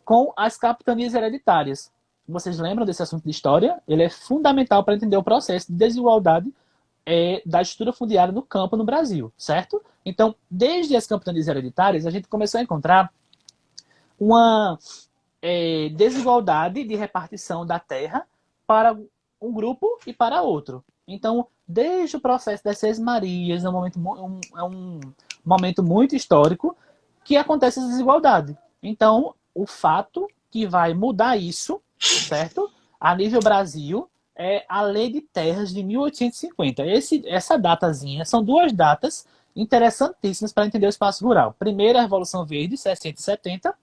B: com as capitanias hereditárias. Vocês lembram desse assunto de história? Ele é fundamental para entender o processo de desigualdade da estrutura fundiária no campo no Brasil, certo? Então, desde as capitanias hereditárias, a gente começou a encontrar uma desigualdade de repartição da terra para um grupo e para outro. Então, desde o processo das Seis Marias, é um momento muito histórico que acontece essa desigualdade. Então, o fato que vai mudar isso, certo? A nível Brasil, é a Lei de Terras de 1850. Essa datazinha, são duas datas interessantíssimas para entender o espaço rural. Primeiro, a Revolução Verde, 670,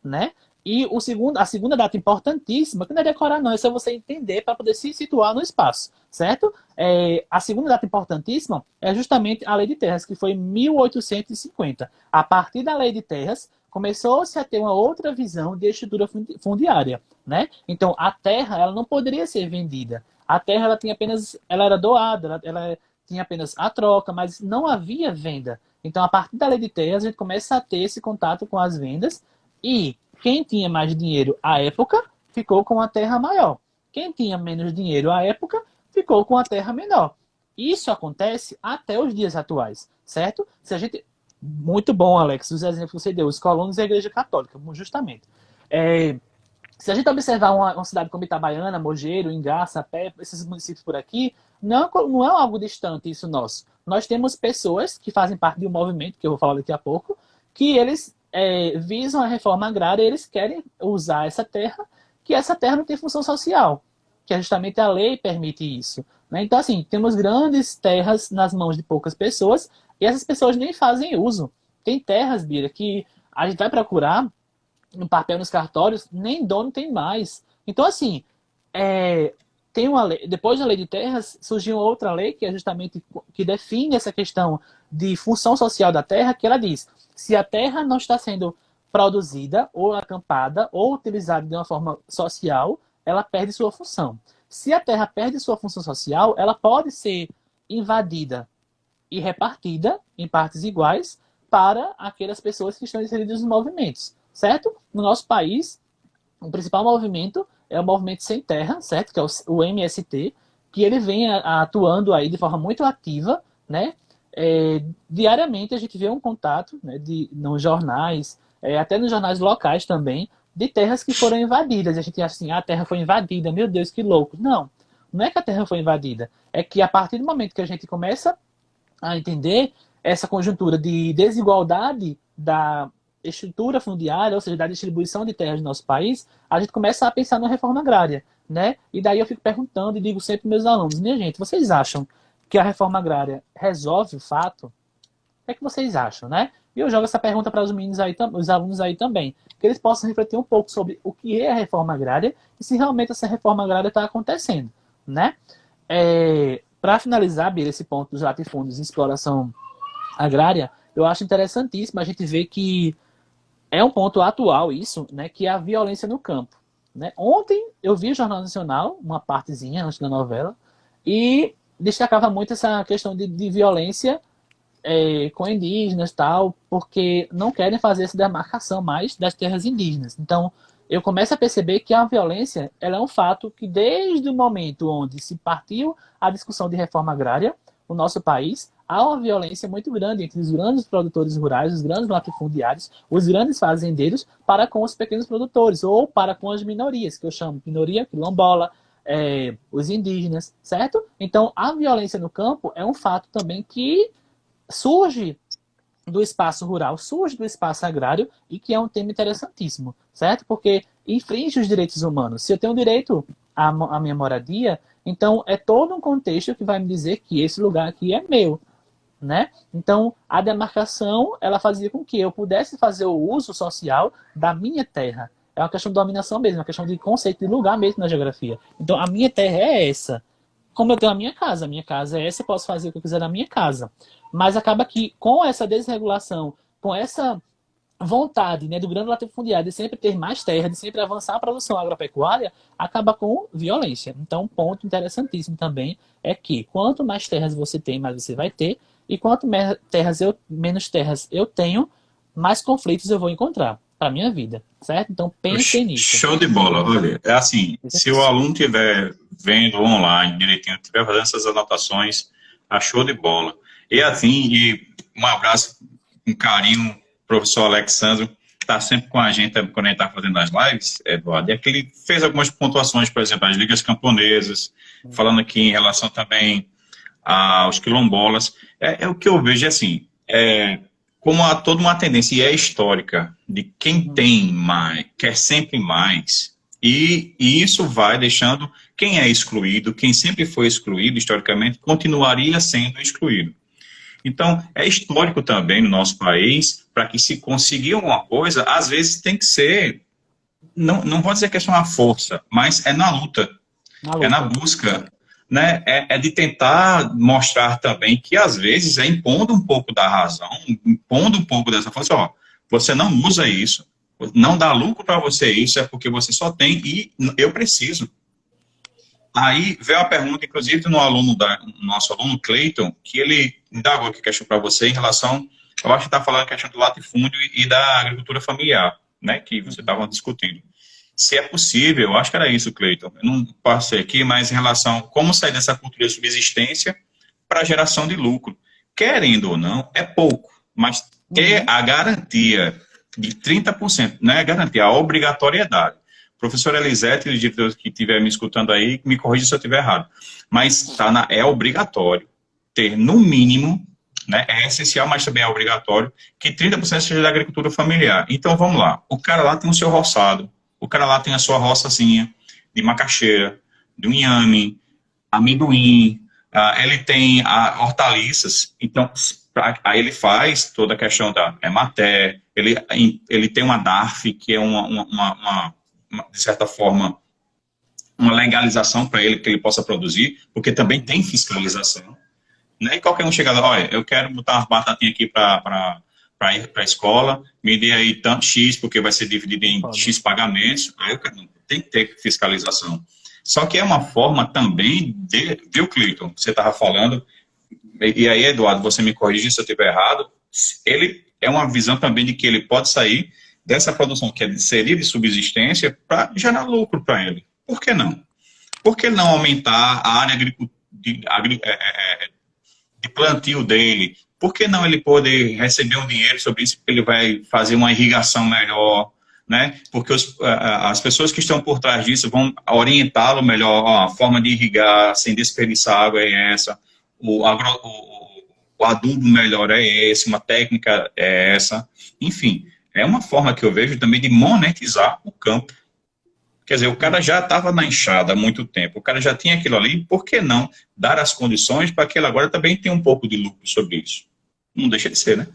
B: né? E a segunda data importantíssima, que não é decorar não, é só você entender para poder se situar no espaço, certo? A segunda data importantíssima é justamente a Lei de Terras, que foi em 1850. A partir da Lei de Terras, começou-se a ter uma outra visão de estrutura fundiária, né? Então, a terra, ela não poderia ser vendida. A terra, ela era doada, ela tinha apenas a troca, mas não havia venda. Então, a partir da Lei de Terras, a gente começa a ter esse contato com as vendas e quem tinha mais dinheiro à época ficou com a terra maior. Quem tinha menos dinheiro à época ficou com a terra menor. Isso acontece até os dias atuais, certo? Muito bom, Alex, os exemplos que você deu, os colonos e a Igreja Católica, justamente. Se a gente observar uma cidade como Itabaiana, Mogeiro, Ingá, Sapé, esses municípios por aqui, não é algo distante isso nosso. Nós temos pessoas que fazem parte de um movimento, que eu vou falar daqui a pouco, que eles visam a reforma agrária e eles querem usar essa terra, que essa terra não tem função social, que justamente a lei permite isso. Né? Então, assim, temos grandes terras nas mãos de poucas pessoas e essas pessoas nem fazem uso. Tem terras, Bira, que a gente vai procurar no papel nos cartórios, nem dono tem mais. Então, assim, tem uma lei, depois da lei de terras, surgiu outra lei que é justamente que define essa questão de função social da terra, que ela diz, se a terra não está sendo produzida, ou acampada, ou utilizada de uma forma social, ela perde sua função. Se a terra perde sua função social, ela pode ser invadida e repartida em partes iguais para aquelas pessoas que estão inseridas nos movimentos, certo? No nosso país, o principal movimento é o Movimento Sem Terra, certo? Que é o MST, que ele vem atuando aí de forma muito ativa, né? Diariamente a gente vê um contato, né, nos jornais, até nos jornais locais também, de terras que foram invadidas. A gente acha assim, a terra foi invadida, meu Deus, que louco. Não, não é que a terra foi invadida, é que a partir do momento que a gente começa a entender essa conjuntura de desigualdade da estrutura fundiária, ou seja, da distribuição de terras no nosso país, a gente começa a pensar na reforma agrária, né? E daí eu fico perguntando e digo sempre para meus alunos, minha gente, vocês acham que a reforma agrária resolve o fato? O que é que vocês acham, né? E eu jogo essa pergunta para os meninos aí, os alunos aí também, que eles possam refletir um pouco sobre o que é a reforma agrária e se realmente essa reforma agrária está acontecendo, né? Para finalizar, Bira, esse ponto dos latifúndios e exploração agrária, eu acho interessantíssimo a gente ver que é um ponto atual isso, né, que é a violência no campo. Né? Ontem eu vi o Jornal Nacional, uma partezinha antes da novela, e destacava muito essa questão de violência com indígenas e tal, porque não querem fazer essa demarcação mais das terras indígenas. Então, eu começo a perceber que a violência ela é um fato que desde o momento onde se partiu a discussão de reforma agrária no nosso país, há uma violência muito grande entre os grandes produtores rurais, os grandes latifundiários, os grandes fazendeiros para com os pequenos produtores ou para com as minorias, que eu chamo de minoria quilombola, os indígenas, certo? Então, a violência no campo é um fato também que surge do espaço rural, surge do espaço agrário e que é um tema interessantíssimo, certo? Porque infringe os direitos humanos. Se eu tenho direito à minha moradia, então é todo um contexto que vai me dizer que esse lugar aqui é meu, né? Então, a demarcação, ela fazia com que eu pudesse fazer o uso social da minha terra. É uma questão de dominação mesmo, é uma questão de conceito de lugar mesmo na geografia. Então, a minha terra é essa. Como eu tenho a minha casa é essa, eu posso fazer o que eu quiser na minha casa. Mas acaba que, com essa desregulação, com essa vontade, né, do grande latifundiário de sempre ter mais terra, de sempre avançar a produção agropecuária, acaba com violência. Então, um ponto interessantíssimo também é que quanto mais terras você tem, mais você vai ter, e quanto menos terras eu tenho, mais conflitos eu vou encontrar para a minha vida, certo? Então, pensem nisso.
A: Show de bola. Olha, é assim, se o aluno estiver vendo online direitinho, estiver fazendo essas anotações, tá show de bola. E assim, um abraço, um carinho, professor Alexandre, está sempre com a gente quando a gente está fazendo as lives, Eduardo, é que ele fez algumas pontuações, por exemplo, as ligas camponesas, falando aqui em relação também aos quilombolas. O que eu vejo assim, como há toda uma tendência, e é histórica, de quem tem mais, quer sempre mais, e isso vai deixando quem é excluído, quem sempre foi excluído historicamente, continuaria sendo excluído. Então, é histórico também no nosso país, para que se conseguir alguma coisa, às vezes tem que ser, não vou dizer que é uma força, mas é na luta, é na busca, né? É de tentar mostrar também que, às vezes, é impondo um pouco da razão, impondo um pouco dessa força, ó, você não usa isso, não dá lucro para você isso, é porque você só tem e eu preciso. Aí veio a pergunta, inclusive, do nosso aluno Cleiton, que ele indagou aqui questão para você em relação, eu acho que está falando a questão do latifúndio e da agricultura familiar, né, que você estava discutindo. Se é possível, eu acho que era isso, Cleiton, eu não passei aqui, mas em relação a como sair dessa cultura de subsistência para a geração de lucro. Querendo ou não, é pouco, mas ter a garantia de 30%, não é a garantia, a obrigatoriedade. Professor Elisete, que estiver me escutando aí, me corrija se eu estiver errado. Mas é obrigatório ter, no mínimo, né, é essencial, mas também é obrigatório, que 30% seja da agricultura familiar. Então, vamos lá. O cara lá tem o seu roçado, o cara lá tem a sua roçazinha de macaxeira, de inhame, amendoim, ele tem hortaliças. Então, aí ele faz toda a questão da Emater, ele tem uma DARF, que é de certa forma, uma legalização para ele, que ele possa produzir, porque também tem fiscalização. Né? E qualquer um chega lá, olha, eu quero botar umas batatinhas aqui para ir para a escola, me dê aí tanto X, porque vai ser dividido em X pagamentos, aí eu quero, tem que ter fiscalização. Só que é uma forma também viu, Cleiton, você estava falando, e aí, Eduardo, você me corrige se eu estiver errado, ele é uma visão também de que ele pode sair dessa produção que seria de subsistência para gerar lucro para ele. Por que não? Por que não aumentar a área de plantio dele? Por que não ele poder receber um dinheiro sobre isso, porque ele vai fazer uma irrigação melhor, né? Porque as pessoas que estão por trás disso vão orientá-lo melhor, ó, a forma de irrigar sem desperdiçar água é essa, o adubo melhor é esse, uma técnica é essa, enfim. É uma forma que eu vejo também de monetizar o campo. Quer dizer, o cara já estava na enxada há muito tempo, o cara já tinha aquilo ali, por que não dar as condições para que ele agora também tenha um pouco de lucro sobre isso? Não deixa de ser, né?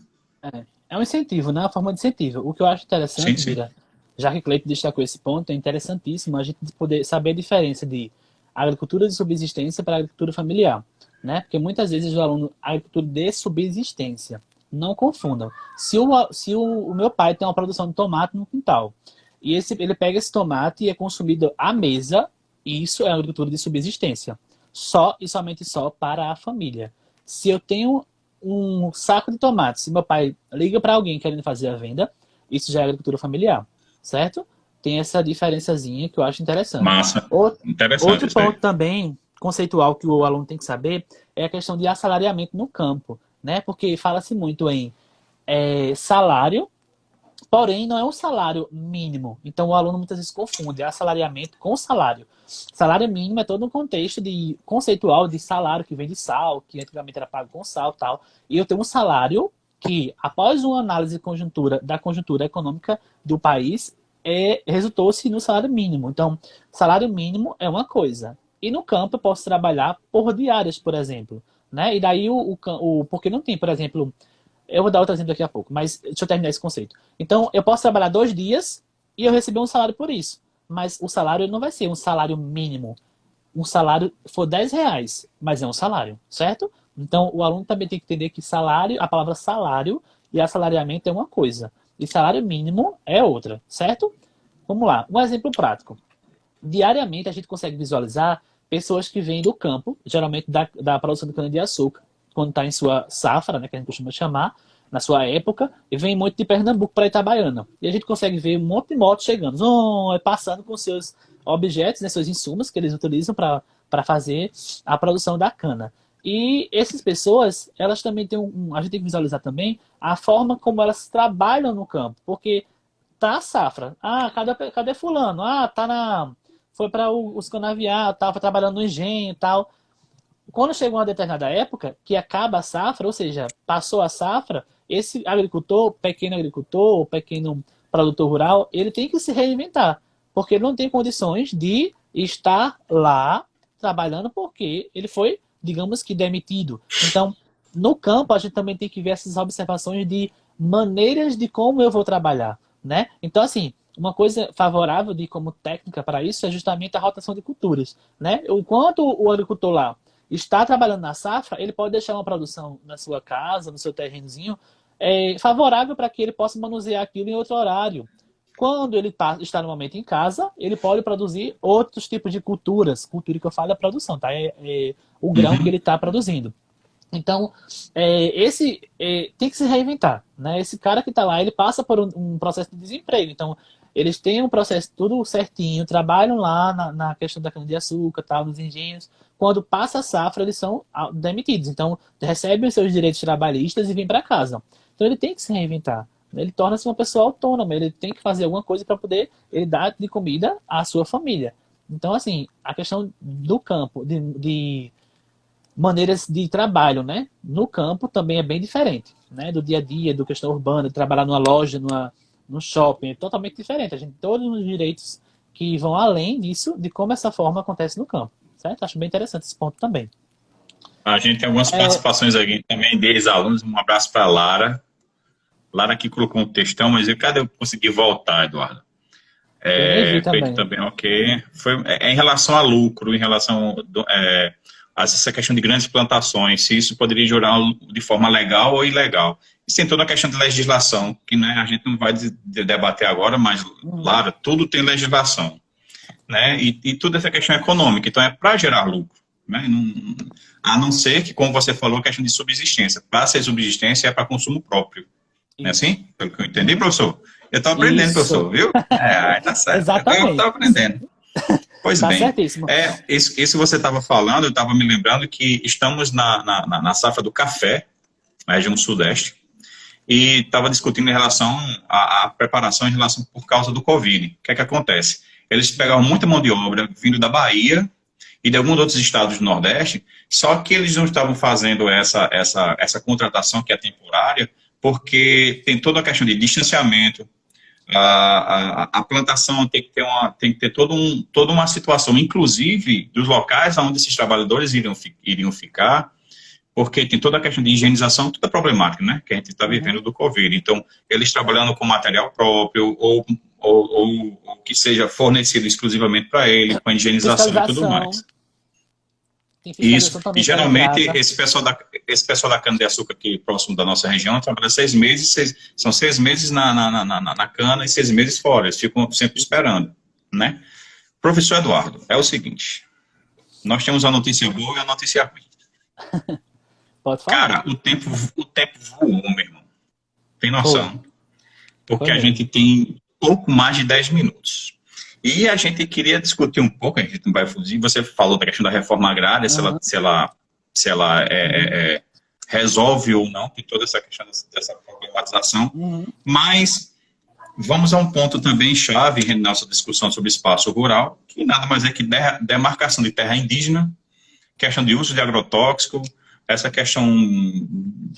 B: É um incentivo, né? Uma forma de incentivo. O que eu acho interessante,
A: Sim.
B: Bira, já que Cleiton destacou esse ponto, é interessantíssimo a gente poder saber a diferença de agricultura de subsistência para agricultura familiar, né? Porque muitas vezes o aluno, agricultura de subsistência, não confundam. Se o meu pai tem uma produção de tomate no quintal, e ele pega esse tomate e é consumido à mesa, isso é agricultura de subsistência. Só e somente só para a família. Se eu tenho um saco de tomate, se meu pai liga para alguém querendo fazer a venda, isso já é agricultura familiar, certo? Tem essa diferençazinha que eu acho interessante.
A: Massa. Interessante.
B: Outro ponto também conceitual que o aluno tem que saber é a questão de assalariamento no campo, né? Porque fala-se muito em salário, porém não é um salário mínimo. Então o aluno muitas vezes confunde assalariamento com salário. Salário mínimo é todo um contexto conceitual de salário que vem de sal, que antigamente era pago com sal e tal. E eu tenho um salário que, após uma análise da conjuntura econômica do país, resultou-se no salário mínimo. Então, salário mínimo é uma coisa. E no campo eu posso trabalhar por diárias, por exemplo. Né? E daí, porque não tem, por exemplo... Eu vou dar outro exemplo daqui a pouco, mas deixa eu terminar esse conceito. Então, eu posso trabalhar 2 dias e eu receber um salário por isso. Mas o salário não vai ser um salário mínimo. Um salário for R$10, mas é um salário, certo? Então, o aluno também tem que entender que a palavra salário e assalariamento é uma coisa. E salário mínimo é outra, certo? Vamos lá, um exemplo prático. Diariamente, a gente consegue visualizar pessoas que vêm do campo, geralmente da produção de cana-de-açúcar, quando está em sua safra, né, que a gente costuma chamar, na sua época, e vem muito de Pernambuco para Itabaiana. E a gente consegue ver um monte de motos chegando, passando com seus objetos, né, seus insumos que eles utilizam para fazer a produção da cana. E essas pessoas, elas também têm a gente tem que visualizar também a forma como elas trabalham no campo, porque tá a safra. Ah, cadê fulano? Ah, foi para os canavial, tava trabalhando no engenho e tal. Quando chega uma determinada época, que acaba a safra, ou seja, passou a safra, esse agricultor, pequeno produtor rural, ele tem que se reinventar, porque ele não tem condições de estar lá trabalhando porque ele foi, digamos que, demitido. Então, no campo, a gente também tem que ver essas observações de maneiras de como eu vou trabalhar, né? Então, assim, uma coisa favorável de como técnica para isso é justamente a rotação de culturas, né? Enquanto o agricultor lá está trabalhando na safra, ele pode deixar uma produção na sua casa, no seu terrenozinho, favorável para que ele possa manusear aquilo em outro horário. Quando ele está no momento em casa, ele pode produzir outros tipos de culturas. Cultura que eu falo é produção, tá? É o grão que ele está produzindo. Então, tem que se reinventar, né? Esse cara que está lá, ele passa por um processo de desemprego. Então, eles têm um processo tudo certinho, trabalham lá na questão da cana-de-açúcar, tal, nos engenhos. Quando passa a safra, eles são demitidos. Então, recebem os seus direitos trabalhistas e vêm para casa. Então, ele tem que se reinventar. Ele torna-se uma pessoa autônoma, ele tem que fazer alguma coisa para poder ele dar de comida à sua família. Então, assim, a questão do campo, de maneiras de trabalho, né? No campo também é bem diferente, né? Do dia a dia, do questão urbana, de trabalhar numa loja, no shopping, é totalmente diferente. A gente tem todos os direitos que vão além disso, de como essa forma acontece no campo, certo? Acho bem interessante esse ponto também.
A: A gente tem algumas participações aqui também de ex-alunos. Um abraço para a Lara. Lara aqui colocou um textão, mas cadê eu consegui voltar, Eduardo? Pedro também, ok. Em relação a lucro, em relação a essa questão de grandes plantações, se isso poderia gerar de forma legal ou ilegal. Isso tem toda a questão de legislação, que, né, a gente não vai debater agora, mas, Lara, tudo tem legislação, né? E tudo essa questão econômica, então é para gerar lucro, né? A não ser que, como você falou, a questão de subsistência. Para ser subsistência é para consumo próprio. Não é assim? Pelo que eu entendi, professor? Eu estou aprendendo, professor, viu? Tá certo.
B: Exatamente.
A: Eu estou aprendendo. Pois bem,
B: certíssimo.
A: Isso você estava falando, eu estava me lembrando que estamos na safra do café, na região sudeste, e estava discutindo em relação à preparação em relação por causa do Covid. O que é que acontece? Eles pegavam muita mão de obra vindo da Bahia e de alguns outros estados do Nordeste, só que eles não estavam fazendo essa contratação que é temporária, porque tem toda a questão de distanciamento, a plantação tem que ter toda uma situação, inclusive dos locais onde esses trabalhadores iriam ficar, porque tem toda a questão de higienização, toda a problemática, né, que a gente está vivendo do Covid. Então, eles trabalhando com material próprio ou que seja fornecido exclusivamente para ele, com a higienização e tudo mais. Isso, e geralmente esse pessoal da cana-de-açúcar aqui próximo da nossa região trabalha 6 meses, são 6 meses na cana e 6 meses fora, eles ficam sempre esperando, né? Professor Eduardo, é o seguinte, nós temos a notícia boa e a notícia ruim.
B: Pode falar.
A: Cara, o tempo voou, meu irmão, tem noção? Porque a gente tem pouco mais de 10 minutos. E a gente queria discutir um pouco, a gente não vai fugir, você falou da questão da reforma agrária, se ela resolve ou não, tem toda essa questão dessa problematização, mas vamos a um ponto também chave na nossa discussão sobre espaço rural, que nada mais é que demarcação de terra indígena, questão de uso de agrotóxico, essa questão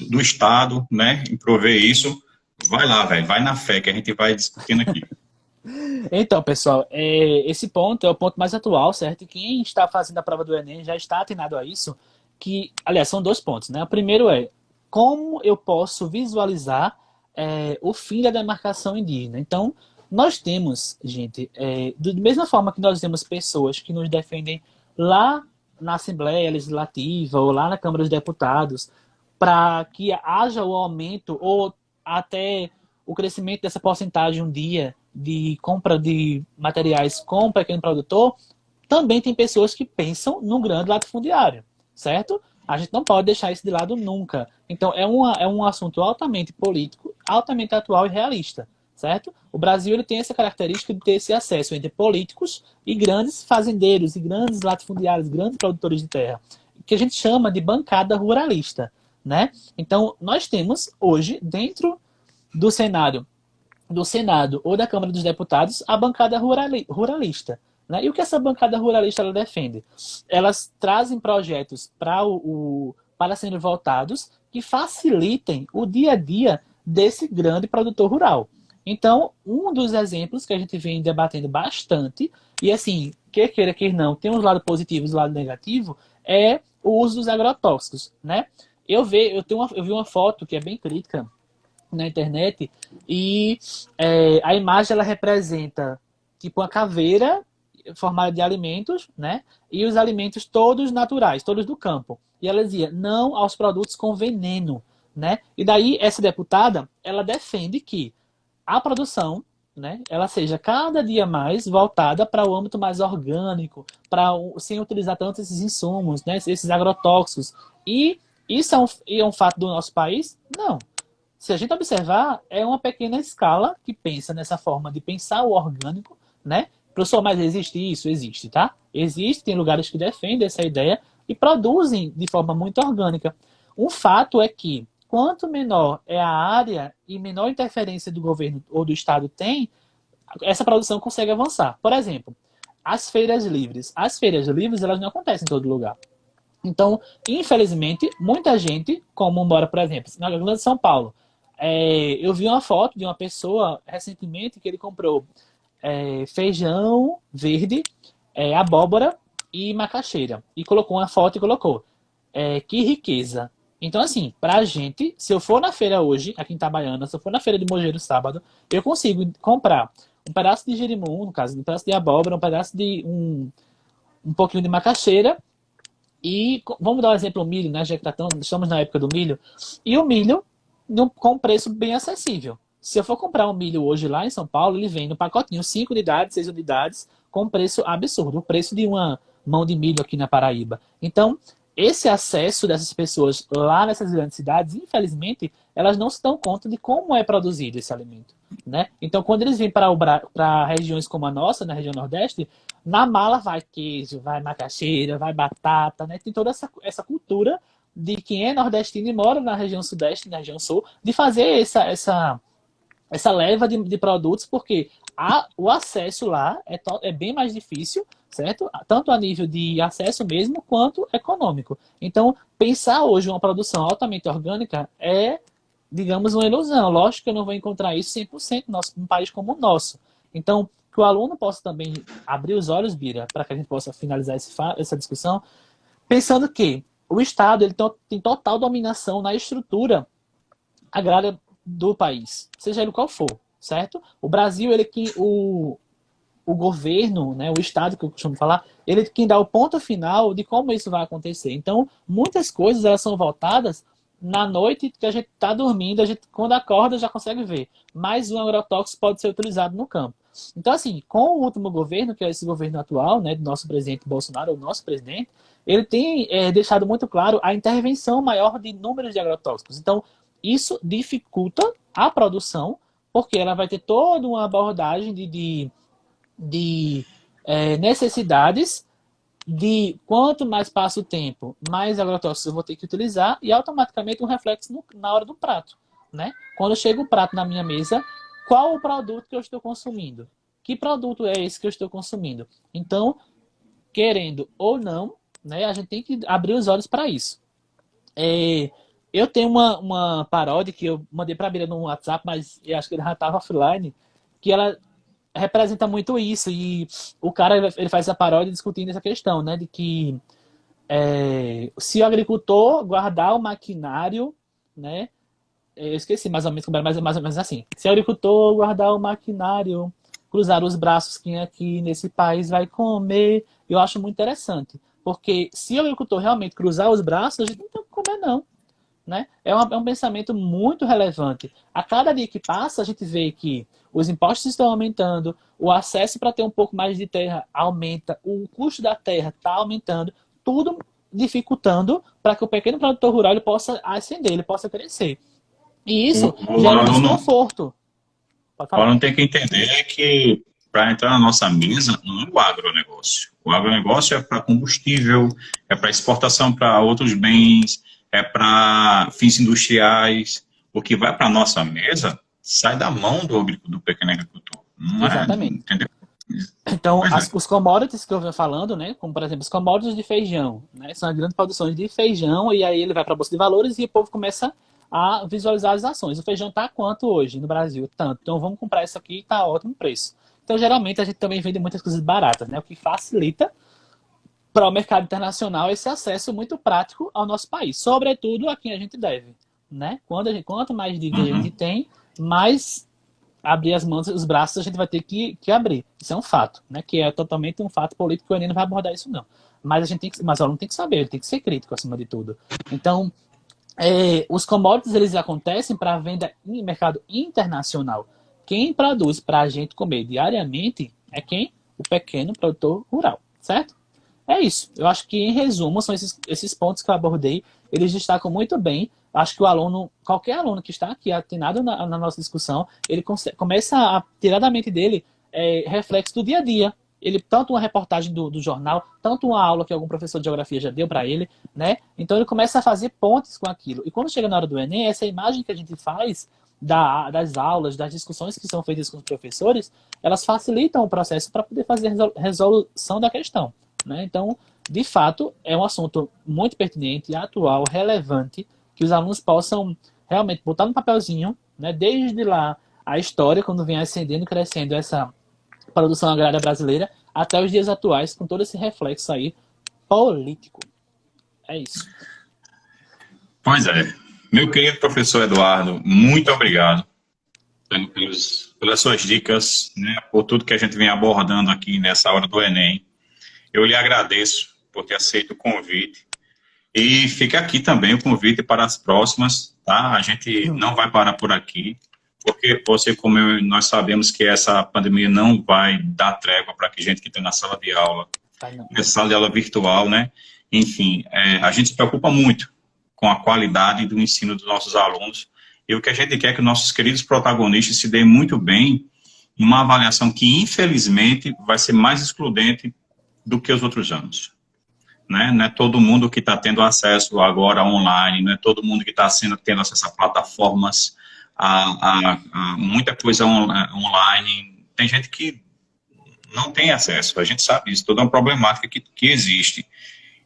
A: do Estado, né, em prover isso. Vai lá, velho, vai na fé que a gente vai discutindo aqui.
B: Então, pessoal, esse ponto é o ponto mais atual, certo? E quem está fazendo a prova do Enem já está atenado a isso, que, aliás, são 2 pontos, né? O primeiro é, como eu posso visualizar o fim da demarcação indígena? Então, nós temos, gente, da mesma forma que nós temos pessoas que nos defendem lá na Assembleia Legislativa ou lá na Câmara dos Deputados, para que haja o aumento ou até o crescimento dessa porcentagem um dia de compra de materiais com o pequeno produtor, também tem pessoas que pensam no grande latifundiário, certo? A gente não pode deixar isso de lado nunca. Então, é um assunto altamente político, altamente atual e realista, certo? O Brasil ele tem essa característica de ter esse acesso entre políticos e grandes fazendeiros, e grandes latifundiários, grandes produtores de terra, que a gente chama de bancada ruralista, né? Então, nós temos hoje, dentro do cenário do Senado ou da Câmara dos Deputados a bancada ruralista. Né? E o que essa bancada ruralista ela defende? Elas trazem projetos para serem votados que facilitem o dia a dia desse grande produtor rural. Então, um dos exemplos que a gente vem debatendo bastante, e assim, quer queira, quer não, tem um lado positivo e um lado negativo, é o uso dos agrotóxicos. Né? Eu vi uma foto que é bem crítica na internet e a imagem ela representa tipo uma caveira formada de alimentos, né? E os alimentos todos naturais, todos do campo. E ela dizia não aos produtos com veneno, né? E daí essa deputada ela defende que a produção, né, ela seja cada dia mais voltada para o âmbito mais orgânico, sem utilizar tanto esses insumos, né, esses agrotóxicos. E isso é um fato do nosso país? Não. Se a gente observar, é uma pequena escala que pensa nessa forma de pensar o orgânico, né? Professor, mas existe isso? Existe, tá? Existe, tem lugares que defendem essa ideia e produzem de forma muito orgânica. Um fato é que, quanto menor é a área e menor interferência do governo ou do Estado tem, essa produção consegue avançar. Por exemplo, as feiras livres. As feiras livres, elas não acontecem em todo lugar. Então, infelizmente, muita gente, como mora, por exemplo, na Grande São Paulo, eu vi uma foto de uma pessoa recentemente que ele comprou feijão verde, abóbora e macaxeira. E colocou uma foto e colocou. Que riqueza. Então, assim, pra gente, se eu for na feira hoje, aqui em Itabaiana, se eu for na feira de Mogeiro sábado, eu consigo comprar um pedaço de jerimum, no caso, um pedaço de abóbora, um pedaço de um pouquinho de macaxeira. E vamos dar um exemplo, o milho, né? Já que estamos na época do milho. E o milho com um preço bem acessível. Se eu for comprar um milho hoje lá em São Paulo, ele vem no pacotinho 5 unidades, 6 unidades, com um preço absurdo. O preço de uma mão de milho aqui na Paraíba. Então, esse acesso dessas pessoas lá nessas grandes cidades, infelizmente, elas não se dão conta de como é produzido esse alimento. Né? Então, quando eles vêm para regiões como a nossa, na região Nordeste, na mala vai queijo, vai macaxeira, vai batata, né? Tem toda essa cultura de quem é nordestino e mora na região Sudeste, na região Sul, de fazer essa leva de produtos, porque o acesso lá é bem mais difícil, certo? Tanto a nível de acesso mesmo, quanto econômico. Então, pensar hoje uma produção altamente orgânica é, digamos, uma ilusão. Lógico que eu não vou encontrar isso 100% num país como o nosso. Então, que o aluno possa também abrir os olhos, Bira, para que a gente possa finalizar essa discussão, pensando que o Estado ele tem total dominação na estrutura agrária do país, seja ele qual for, certo? O Brasil, o governo, né, o Estado, que eu costumo falar, ele quem dá o ponto final de como isso vai acontecer. Então, muitas coisas elas são voltadas na noite que a gente está dormindo, quando acorda já consegue ver. Mas o agrotóxico pode ser utilizado no campo. Então, assim, com o último governo, que é esse governo atual, né, do nosso presidente Bolsonaro, o nosso presidente, ele tem deixado muito claro a intervenção maior de números de agrotóxicos. Então, isso dificulta a produção, porque ela vai ter toda uma abordagem de necessidades de quanto mais passa o tempo, mais agrotóxicos eu vou ter que utilizar e automaticamente um reflexo na hora do prato. Né? Quando chega o prato na minha mesa, qual o produto que eu estou consumindo? Que produto é esse que eu estou consumindo? Então, querendo ou não, né, a gente tem que abrir os olhos para isso. Eu tenho uma paródia que eu mandei para a Bira no WhatsApp, mas eu acho que ele já estava offline, que ela representa muito isso. E o cara ele faz essa paródia discutindo essa questão, né, de que se o agricultor guardar o maquinário, né, eu esqueci mais ou menos como era, mas é mais ou menos assim. Se o agricultor guardar o maquinário, cruzar os braços, quem aqui nesse país vai comer? Eu acho muito interessante. Porque se o agricultor realmente cruzar os braços, a gente não tem o que comer, não. Né? É um pensamento muito relevante. A cada dia que passa, a gente vê que os impostos estão aumentando, o acesso para ter um pouco mais de terra aumenta, o custo da terra está aumentando, tudo dificultando para que o pequeno produtor rural ele possa ascender, ele possa crescer. E isso gera um desconforto.
A: O aluno tem que entender que para entrar na nossa mesa não é o agronegócio. O agronegócio é para combustível, é para exportação para outros bens, é para fins industriais. O que vai para a nossa mesa sai da mão do pequeno agricultor. Não é,
B: Exatamente.
A: entendeu?
B: Então,
A: Pois é.
B: os commodities que eu venho falando, né, como por exemplo os commodities de feijão, né, são as grandes produções de feijão e aí ele vai para a bolsa de valores e o povo começa a visualizar as ações. O feijão está quanto hoje no Brasil? Tanto. Então vamos comprar isso aqui, está ótimo preço. Então geralmente a gente também vende muitas coisas baratas, né, o que facilita para o mercado internacional esse acesso muito prático ao nosso país, sobretudo a quem a gente deve, né? Quanto mais dívida a gente
A: Uhum.
B: tem, mais abrir as mãos, os braços a gente vai ter que abrir. Isso é um fato, né? Que é totalmente um fato político que o Enem não vai abordar isso não. Mas a gente tem que, mas o aluno tem que saber, ele tem que ser crítico acima de tudo. Então, os commodities eles acontecem para venda em mercado internacional. Quem produz para a gente comer diariamente é quem? O pequeno produtor rural, certo? É isso. Eu acho que, em resumo, são esses pontos que eu abordei. Eles destacam muito bem. Acho que o aluno, qualquer aluno que está aqui atenado na nossa discussão, ele começa a tirar da mente dele reflexo do dia a dia. Ele, tanto uma reportagem do jornal, tanto uma aula que algum professor de geografia já deu para ele, né? Então ele começa a fazer pontes com aquilo. E quando chega na hora do Enem, essa imagem que a gente faz das aulas, das discussões que são feitas com os professores, elas facilitam o processo para poder fazer a resolução da questão, né? Então, de fato, é um assunto muito pertinente, atual, relevante, que os alunos possam realmente botar no papelzinho, né? Desde lá a história, quando vem ascendendo, crescendo essa produção agrária brasileira, até os dias atuais, com todo esse reflexo aí político. É isso.
A: Pois é. Meu querido professor Eduardo, muito obrigado pelas suas dicas, né, por tudo que a gente vem abordando aqui nessa hora do Enem. Eu lhe agradeço por ter aceito o convite. E fica aqui também o convite para as próximas, tá? A gente não vai parar por aqui, porque você, como eu, nós sabemos que essa pandemia não vai dar trégua para que gente que está na sala de aula, nessa sala de aula virtual, né? Enfim, a gente se preocupa muito com a qualidade do ensino dos nossos alunos, e o que a gente quer é que nossos queridos protagonistas se deem muito bem em uma avaliação que, infelizmente, vai ser mais excludente do que os outros anos. Né? Não é todo mundo que está tendo acesso agora online, não é todo mundo que está tendo acesso a plataformas, a muita coisa online. Tem gente que não tem acesso, a gente sabe isso, toda uma problemática que existe.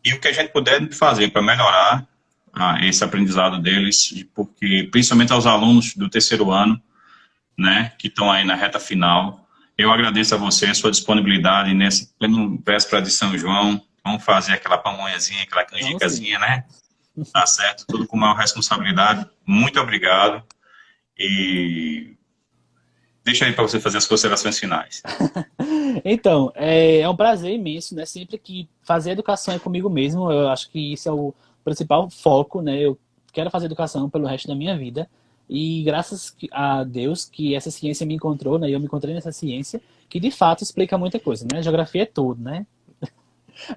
A: E o que a gente puder fazer para melhorar esse aprendizado deles, porque principalmente aos alunos do terceiro ano, né, que estão aí na reta final, eu agradeço a você, a sua disponibilidade nesse pleno véspera de São João. Vamos fazer aquela pamonhazinha, aquela canjicazinha, né? Tá certo, tudo com maior responsabilidade. Muito obrigado. E deixa aí para você fazer as considerações finais.
B: Então, é um prazer imenso, né? Sempre que fazer educação é comigo mesmo, eu acho que isso é o principal foco, né? Eu quero fazer educação pelo resto da minha vida. E graças a Deus que essa ciência me encontrou, né? E eu me encontrei nessa ciência, que de fato explica muita coisa, né? A geografia é tudo, né?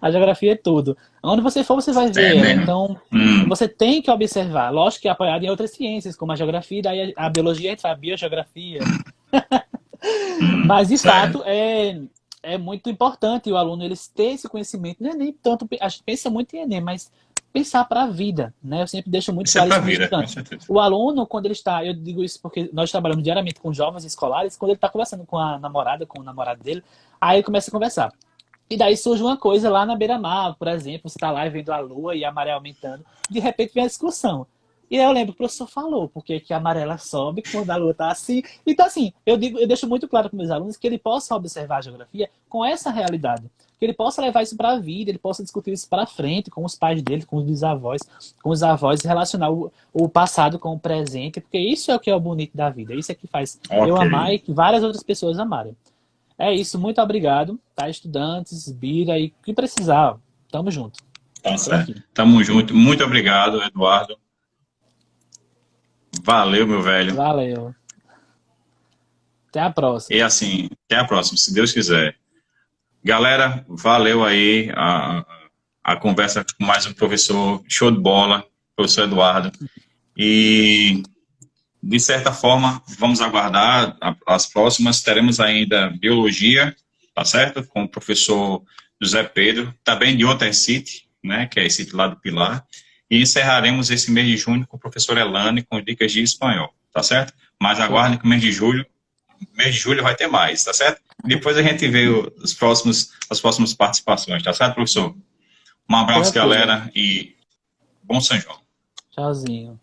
B: A geografia é tudo. Onde você for, você vai ver ela. Então, você tem que observar. Lógico que é apoiado em outras ciências, como a geografia, daí a biologia, a gente fala biogeografia. Mas, de fato, é muito importante o aluno eles ter esse conhecimento. Não é nem tanto, a gente pensa muito em Enem, mas pensar para a vida, né? Eu sempre deixo muito claro isso para os estudantes. O aluno, quando ele está, eu digo isso porque nós trabalhamos diariamente com jovens escolares, quando ele está conversando com a namorada, com o namorado dele, aí ele começa a conversar. E daí surge uma coisa lá na beira-mar, por exemplo, você está lá vendo a lua e a maré aumentando, de repente vem a discussão. E aí eu lembro que o professor falou, porque que a amarela sobe quando a lua está assim. Então, assim, eu deixo muito claro para meus alunos que ele possa observar a geografia com essa realidade. Que ele possa levar isso para a vida, ele possa discutir isso para frente com os pais dele, com os bisavós, com os avós, relacionar o passado com o presente, porque isso é o que é o bonito da vida. Isso é que faz eu amar e que várias outras pessoas amarem. É isso, muito obrigado, tá, estudantes, Bira, e o que precisar, tamo junto.
A: Tá certo. Tamo junto, muito obrigado, Eduardo. Valeu, meu velho.
B: Valeu. Até a próxima.
A: E assim, até a próxima, se Deus quiser. Galera, valeu aí a conversa com mais um professor, show de bola, professor Eduardo. E, de certa forma, vamos aguardar as próximas. Teremos ainda biologia, tá certo? Com o professor José Pedro, também de outra City, né? Que é a City lá do Pilar. E encerraremos esse mês de junho com o professor Elane, com dicas de espanhol, tá certo? Mas aguardem que mês de julho vai ter mais, tá certo? Depois a gente vê as próximas participações, tá certo, professor? Um abraço,
B: Tranquilo.
A: galera, e bom São João.
B: Tchauzinho.